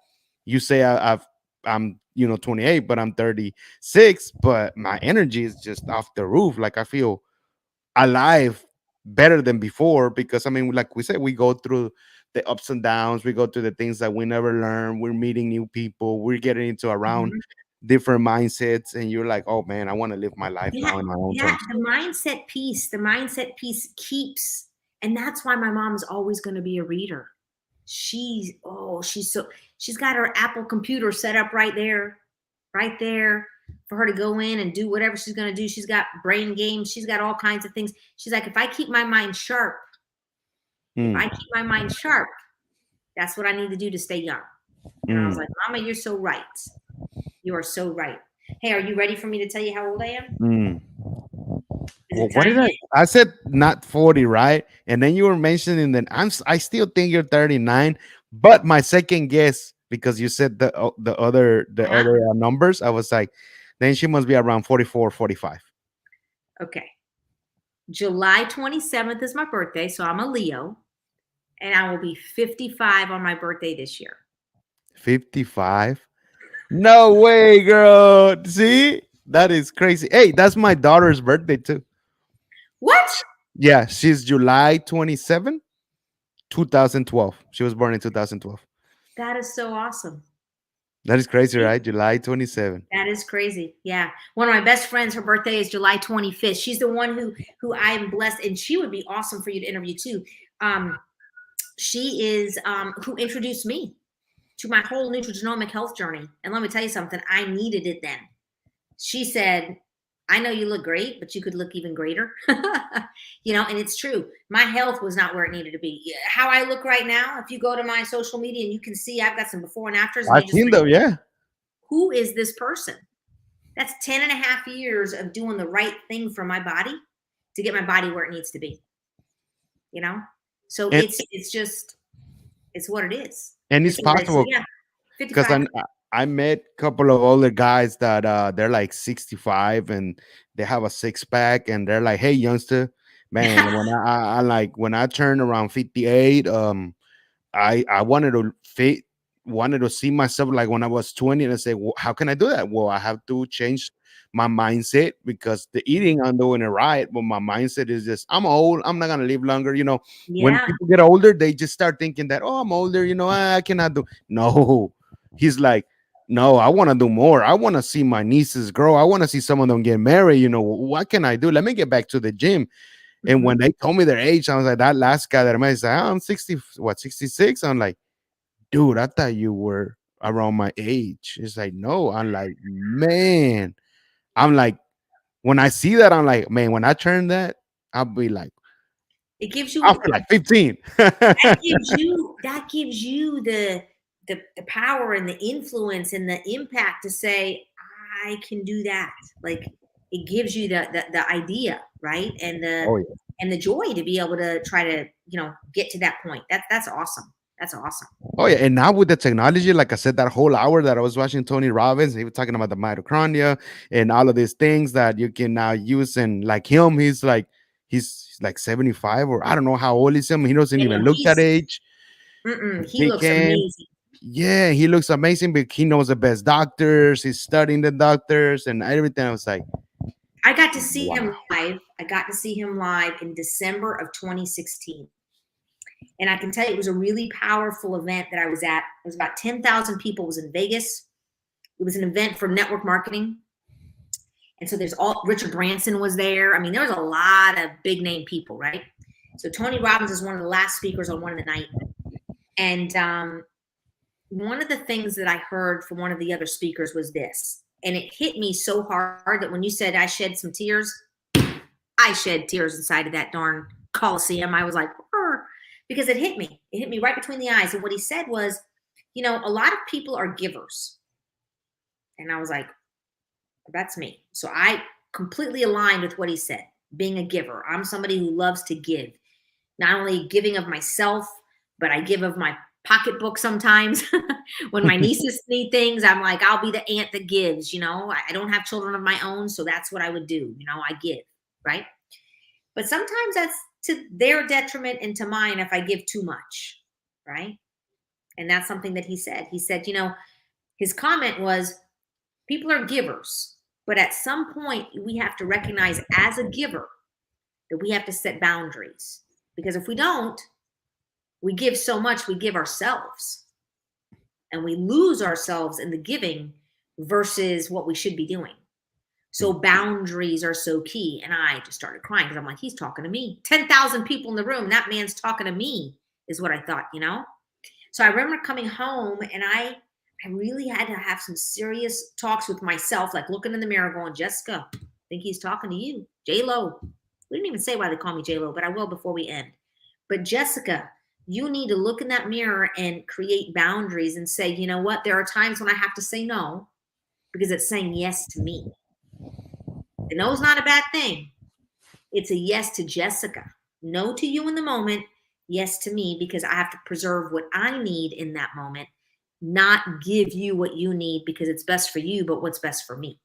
you say I've, 30 years, 40 years, 50 years, 60 years, 70 years, 80 years, 90 years, 100 years. I feel super amazing. Not that you say I've, 30 years, 40 years, 50 years, 60 years, 70 years, 80 years, 100 years. I feel super amazing. Not that you say I've I'm 28, but I'm 36, but my energy is just off the roof. Like I feel alive better than before because I mean, like we said, we go through the ups and downs, we go through the things that we never learn. We're meeting new people, we're getting into around Mhm. different mindsets, and you're like, oh man, I want to live my life Yeah, now in my own yeah, terms. the mindset piece keeps, and that's why my mom is always going to be a reader. She's got her Apple computer set up right there for her to go in and do whatever she's going to do. She's got brain games, she's got all kinds of things. She's like, if I keep my mind sharp, Mm, that's what I need to do to stay young. And I was mm, like, Mama, you're so right. You are so right. Hey, are you ready for me to tell you how old I am? mm. Is Well, it what did time? I said not 40, right? And then you were mentioning that I still think you're 39, but my second guess, because you said Uh-huh. other numbers, I was like, then she must be around 44, 45. Okay. July 27th is my birthday, so I'm a Leo, and I will be 55 on my birthday this year. 55. No way, girl. See? That is crazy. Hey, that's my daughter's birthday too. What? Yeah, she's July 27, 2012. She was born in 2012. That is so awesome. That is crazy, right? July 27. That is crazy. Yeah. One of my best friends, her birthday is July 25th. She's the one who I am blessed, and she would be awesome for you to interview too. She is who introduced me to my whole nutrigenomic health journey. And let me tell you something, I needed it then. She said, I know you look great, but you could look even greater. And it's true. My health was not where it needed to be. How I look right now, if you go to my social media and you can see I've got some before and afters, and I've you just seen like, them, yeah. who is this person? That's 10 and a half years of doing the right thing for my body to get my body where it needs to be. So And it's what it is. and it's It's what it is. So possible yeah, because 55. I met a couple of older guys that they're like 65 and they have a six pack and they're like, hey youngster, man, when I like when I turn around 58, I wanted to see myself like when I was 20 and I say, well, how can I do that? Well, I have to change my mindset because the eating I'm doing it right, but my mindset is just I'm old, I'm not gonna live longer. When Yeah. people get older, they just start thinking that, oh, I'm older, I cannot do. No, he's like, no, I want to do more. I want to see my nieces grow. I want to see some of them get married. What can I do? Let me get back to the gym. And when Mhm. they told me their age, I was like, that last guy that I met, he's like, oh, I'm 60, 66? I'm like, dude, I thought you were around my age. It's like, no. I'm like, man. I'm like, when I see that, I'm like, man, when I turn that, I'll be like, It gives I'll you feel like 15. that gives you the power and the influence and the impact to say, I can do that. Like, it gives you the idea, right? And the Oh, yeah. and the joy to be able to try to, get to that point. That's awesome. That's awesome. Oh, yeah. And now with the technology, like I said, that whole hour that I was watching Tony Robbins, he was talking about the mitochondria and all of these things that you can now use. And like him, he's like 75 or I don't know how old is him. He doesn't Yeah, even no, look that age. he He looks can. amazing. Yeah, he looks amazing, but he knows the best doctors. He's studying the doctors and everything. I was like, I got to see wow. him live. I got to see him live in December of 2016. And I can tell you, it was a really powerful event that I was at. It was about 10,000 people. It was in Vegas. It was an event for network marketing. And so Richard Branson was there. I mean, there was a lot of big name people, right? So Tony Robbins is one of the last speakers on one of the night. And one of the things that I heard from one of the other speakers was this. And it hit me so hard that when you said I shed some tears, I shed tears inside of that darn Coliseum. I was like, because it hit me. It hit me right between the eyes. And what he said was, a lot of people are givers. And I was like, that's me. So I completely aligned with what he said, being a giver. I'm somebody who loves to give, not only giving of myself, but I give of my pocketbook sometimes. When my nieces need things, I'm like, I'll be the aunt that gives. I don't have children of my own, so that's what I would do. I give, right? But sometimes that's to their detriment and to mine if I give too much, right? And that's something that he said. He said, his comment was, people are givers, but at some point we have to recognize as a giver that we have to set boundaries, because if we don't, we give so much, we give ourselves, and we lose ourselves in the giving versus what we should be doing. So boundaries are so key. And I just started crying because I'm like, he's talking to me. 10,000 people in the room. That man's talking to me is what I thought, you know? So I remember coming home, and I really had to have some serious talks with myself, like looking in the mirror going, Jessica, I think he's talking to you. J-Lo. We didn't even say why they call me J-Lo, but I will before we end. But Jessica, you need to look in that mirror and create boundaries and say, you know what? There are times when I have to say no because it's saying yes to me. The no is not a bad thing. It's a yes to Jessica. No to you in the moment, yes to me, because I have to preserve what I need in that moment, not give you what you need because it's best for you, but what's best for me.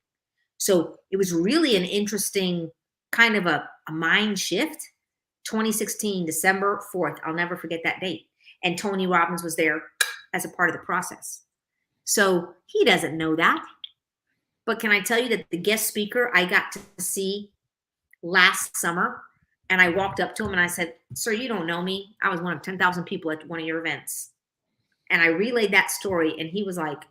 So it was really an interesting kind of a mind shift. 2016, December 4th. I'll never forget that date. And Tony Robbins was there as a part of the process. So he doesn't know that. But can I tell you that the guest speaker I got to see last summer, and I walked up to him and I said, sir, you don't know me. I was one of 10,000 people at one of your events. And I relayed that story, and he was like,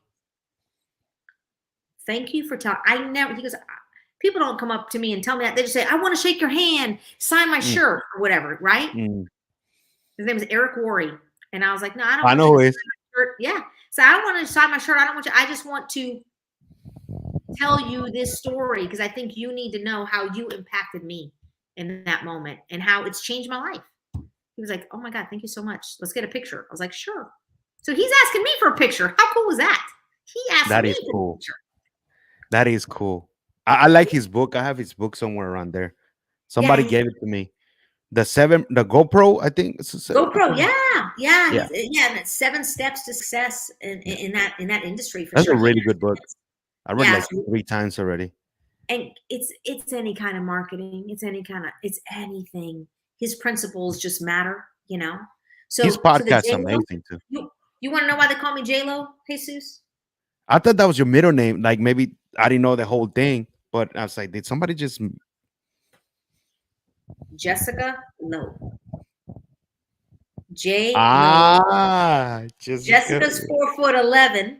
thank you for telling. He goes, people don't come up to me and tell me that. They just say, I want to shake your hand, sign my shirt, or whatever, right? His name is Eric Worre. And I was like, no, I don't I know who is. Yeah. So I don't want to sign my shirt. I don't want you. I just want to tell you this story because I think you need to know how you impacted me in that moment and how it's changed my life. He was like, oh my God, thank you so much. Let's get a picture. I was like, sure. So he's asking me for a picture. How cool was that? He asked That me is for cool. a picture. That is cool. I like his book. I have his book somewhere around there. Somebody gave it to me. The GoPro, I think. GoPro, yeah. Yeah. And it's 7 steps to success in that industry for That's sure. a really good book. I read Yeah, like 3 times already. And it's any kind of marketing. It's anything. His principles just matter, you know. So His podcast is J-Lo, amazing too. You want to know why they call me J-Lo, Jesus? I thought that was your middle name. Like maybe I didn't know the whole thing, but I was like, did somebody just Jessica Lowe. J. Jessica's 4'11".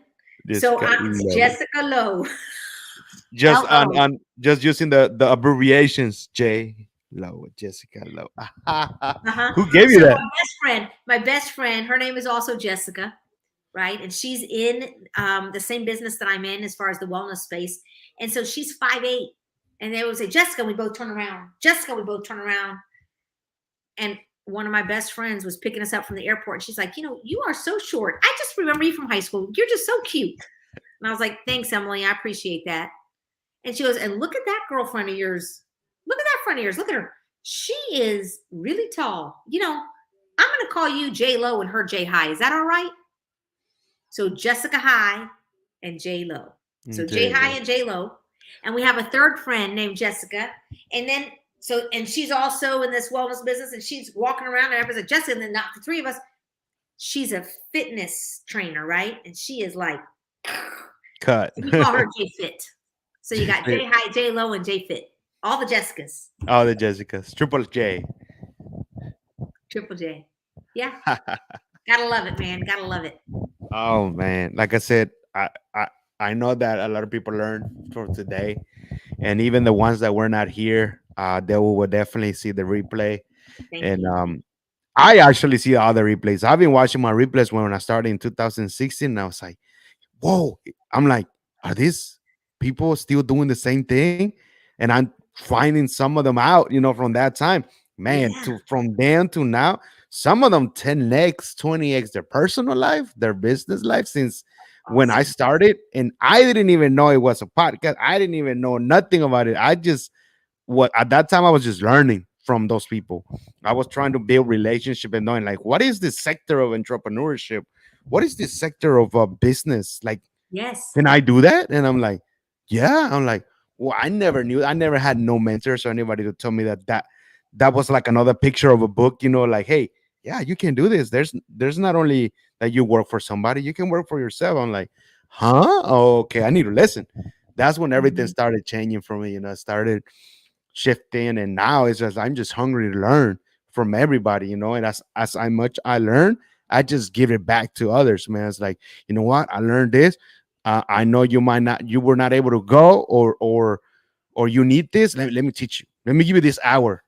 So it's Jessica Lowe. Just on just using the abbreviations, J Lowe, Jessica Lowe. Who gave you that? My best friend, her name is also Jessica, right? And she's in the same business that I'm in as far as the wellness space. And so she's 5'8". And they would say, Jessica, we both turn around. Jessica, we both turn around. And one of my best friends was picking us up from the airport. And she's like, you know, you are so short. I just remember you from high school. You're just so cute. And I was like, thanks, Emily. I appreciate that. And she goes, and look at that girlfriend of yours. Look at that friend of yours. Look at her. She is really tall. You know, I'm going to call you J-Lo and her J-High. Is that all right? So Jessica High and J-Lo. So J-High and J-Lo. And we have a third friend named Jessica. And then, and she's also in this wellness business, and she's walking around and everybody's like, Jessica, and then not the three of us. She's a fitness trainer, right? And she is like, cut. We call her J-Fit. So you got J-High, J-Lo, and J-Fit. All the Jessicas. All the Jessicas. Triple J. Triple J. Yeah. Gotta love it, man. Gotta love it. Oh man. Like I said, I know that a lot of people learn from today. And even the ones that were not here, they will definitely see the replay. Thank you. I actually see all the replays. I've been watching my replays when I started in 2016. And I was like, whoa. I'm like, are these people still doing the same thing? And I'm finding some of them out, you know, from that time. Man, from then to now, some of them 10x, 20x their personal life, their business life since when I started. And I didn't even know it was a podcast. I didn't even know nothing about it. At that time I was just learning from those people. I was trying to build relationship and knowing like, what is this sector of entrepreneurship? What is this sector of business? Like, can I do that? And I'm like, yeah. I'm like, well, I never knew. I never had no mentors or anybody to tell me that was like another picture of a book, you know, like, hey, yeah, you can do this. There's not only that you work for somebody, you can work for yourself. I'm like, huh? Oh, okay, I need to listen. That's when everything Mhm. started changing for me. Started shifting, and now it's just I'm just hungry to learn from everybody. And as I much I learn, I just give it back to others, man. It's like, you know what, I learned this. I know you were not able to go, or you need this. Let me teach you. Let me give you this hour,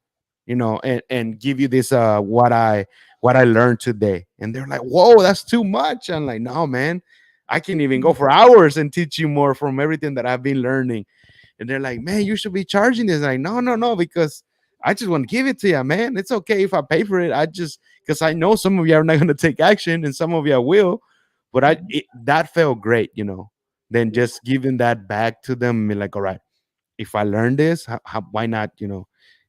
and give you this what I learned today. And they're like, whoa, that's too much. I'm like, no, man, I can even go for hours and teach you more from everything that I've been learning. And they're like, man, you should be charging this. Like, no, no, no, because I just want to give it to you, man. It's okay if I pay for it. I just because I know some of you are not going to take action and some of you will. But that felt great, Then just giving that back to them, and be like, all right, if I learn this, why not,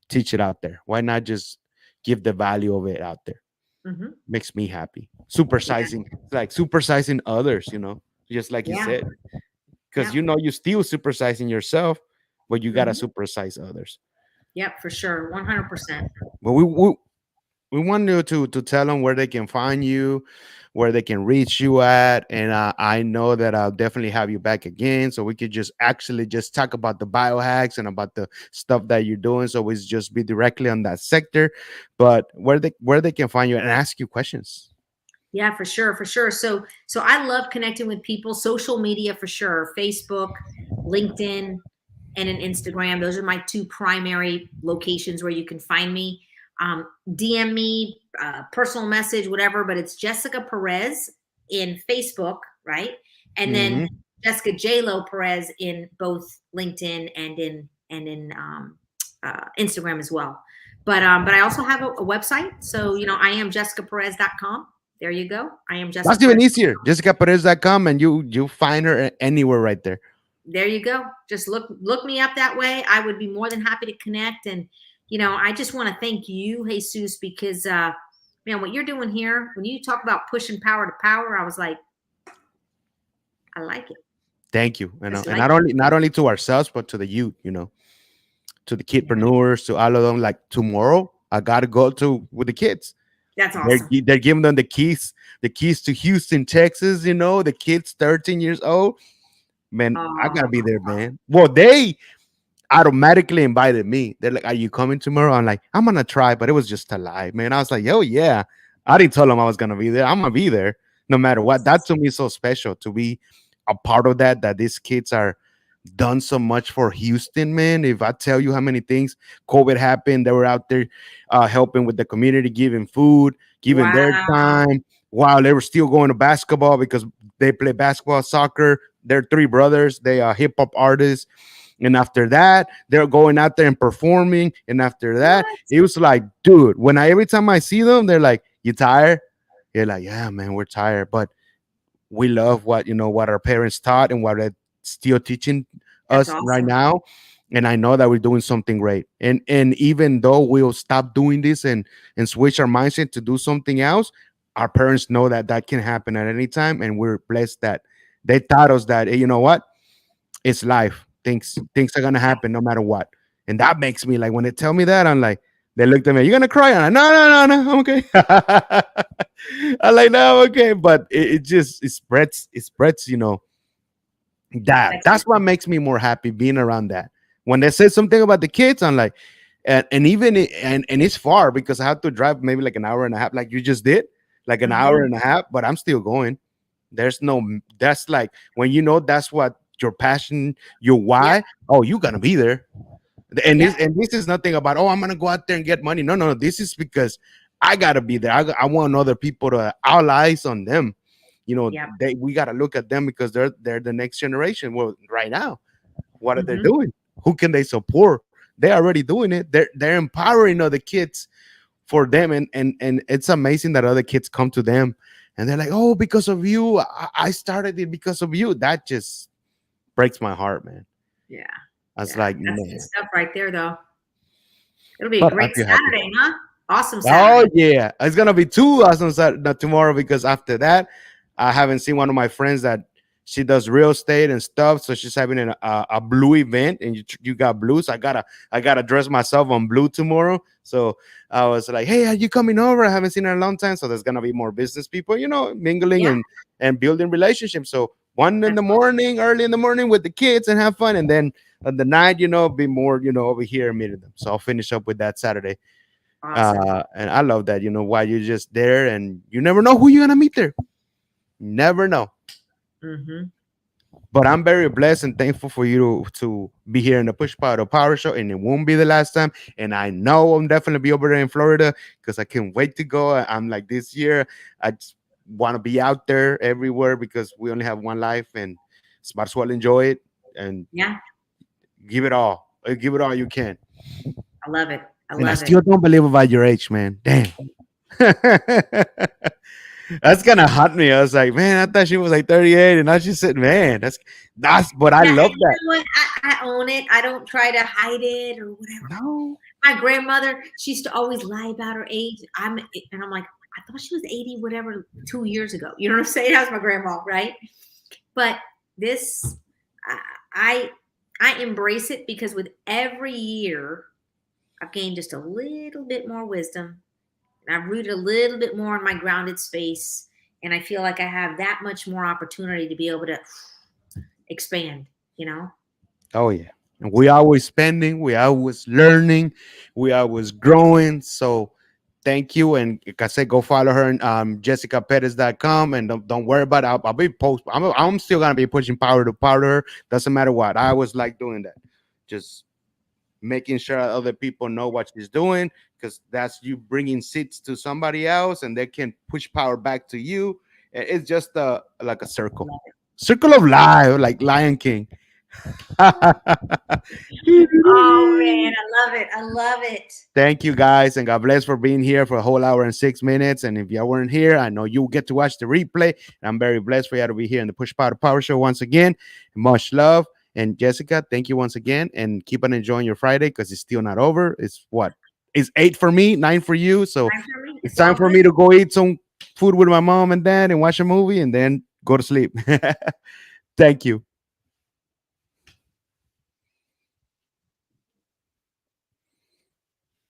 teach it out there? Why not just give the value of it out there? Mhm. Makes me happy. Supersizing, like supersizing others, just like you Yeah. said, because Yeah. you still supersizing yourself, but you gotta Mhm. supersize others. Yep, for sure. 100%. But we want you to tell them where they can find you, where they can reach you at, and I know that I'll definitely have you back again, so we could just actually just talk about the biohacks and about the stuff that you're doing. So it's just be directly on that sector, but where they can find you and ask you questions. Yeah, for sure, for sure. So I love connecting with people. Social media for sure. Facebook, LinkedIn, and an Instagram. Those are my two primary locations where you can find me. DM me, personal message, whatever. But it's Jessica Perez in Facebook, right? And then Hmm. Jessica J Lo Perez in both LinkedIn and in Instagram as well. But I also have a website. So I am jessicaperez.com. There you go. I am Jessica That's even Perez. easier. JessicaPerez.com, and you find her anywhere right there. There you go. Just look me up that way. I would be more than happy to connect. And I just want to thank you, Jesus, because man, what you're doing here, when you talk about pushing power to power, I was like, I like it. Thank you. Just And like not only to ourselves, but to the youth, to the kidpreneurs, to all of them. Like tomorrow, I gotta go to with the kids. that's They're awesome. they're giving them the keys to Houston, Texas. The kids 13 years old. Man, I Oh, gotta be there, man. Well, they automatically invited me. They're like, "Are you coming tomorrow?" I'm like, "I'm gonna try," but it was just a lie, man. I was like, "Yo, yeah." I didn't tell them I was gonna be there. I'm gonna be there no matter what. That to me is so special to be a part of that. That these kids are done so much for Houston, man. If I tell you how many things COVID happened, they were out there helping with the community, giving food, giving their wow. time while they were still going to basketball because they play basketball, soccer. They're three brothers. They are hip hop artists. And after that, they're going out there and performing. And after that, What? it was like, dude, every time I see them, they're like, "You tired?" You're like, "Yeah, man, we're tired." But we love what our parents taught and what they're still teaching That's us right awesome. now. And I know that we're doing something great. And even though we'll stop doing this and switch our mindset to do something else, our parents know that that can happen at any time, and we're blessed that they taught us that, hey, you know what, it's life. Things are gonna happen no matter what. And that makes me like, when they tell me that, I'm like, they looked at me, "You gonna cry?" I'm like, "No, no, no, no, I'm okay." I'm like, "No, I'm okay." But it spreads, that's what makes me more happy being around that. When they say something about the kids, I'm like, and even and it's far because I have to drive maybe like an hour and a half, like you just did, like an hour Mhm. and a half, but I'm still going. That's like when that's what your passion, your Yep. why. Oh, you're gonna be there. And Yep. this is nothing about, oh, I'm gonna go out there and get money. No, no, this is because I gotta be there. I want other people to our eyes on them. Yep. We gotta look at them because they're the next generation. Well, right now, what are they Mhm. doing? Who can they support? They're already doing it. They're empowering other kids for them, and it's amazing that other kids come to them and they're like, "Oh, because of you, I started it because of you." That just breaks my heart, man. Yeah. I was Yeah. like, That's good man, stuff right there, though. It'll be a but I great feel happy. Saturday, huh? Awesome Oh Saturday. yeah, it's gonna be two awesome not tomorrow, because after that, I haven't seen one of my friends that she does real estate and stuff. So she's having a blue event, and you got blue. So I gotta dress myself on blue tomorrow. So I was like, "Hey, are you coming over? I haven't seen her in a long time." So there's gonna be more business people, mingling Yeah. and building relationships. So one in the morning, early in the morning with the kids and have fun, and then at the night, be more, over here meeting them. So I'll finish up with that Saturday. Awesome. And I love that, while you're just there and you never know who you're gonna meet there. Never know. Mm-hmm. But I'm very blessed and thankful for you to be here in the Push Power to Power Show, and it won't be the last time. And I know I'm definitely be over there in Florida because I can't wait to go. I'm like, this year, I just want to be out there everywhere because we only have one life, and might as well enjoy it and Yeah, give it all. Give it all you can. I love it. I And I love still it. don't believe about your age, man. Damn. That's gonna haunt me. I was like, man, I thought she was like 38, and now she said, man, that's. But I Yeah, love and that. you know what? I own it. I don't try to hide it or whatever. No. My grandmother, she used to always lie about her age. I'm like, I thought she was 80, whatever, 2 years ago. You know what I'm saying? That was my grandma, right? But this, I embrace it because with every year, I've gained just a little bit more wisdom, and I've rooted a little bit more in my grounded space, and I feel like I have that much more opportunity to be able to expand. Oh yeah. And we always spending, we always learning, we always growing. So thank you. And like I said, go follow her on jessicaperez.com, and don't worry about it. I'll be I'm still gonna be pushing power to her. Doesn't matter what. I always like doing that. Just making sure other people know what she's doing, because that's you bringing seats to somebody else and they can push power back to you. It's just like a circle of life, like Lion King. Oh man, I love it. I love it. Thank you guys, and God bless for being here for a whole hour and 6 minutes. And if you weren't here, I know you'll get to watch the replay. And I'm very blessed for you to be here in the Push Power Show once again. Much love. And Jessica, thank you once again, and keep on enjoying your Friday because it's still not over. It's what? It's 8 for me, 9 for you. So it's time for me to go eat some food with my mom and dad and watch a movie and then go to sleep. Thank you.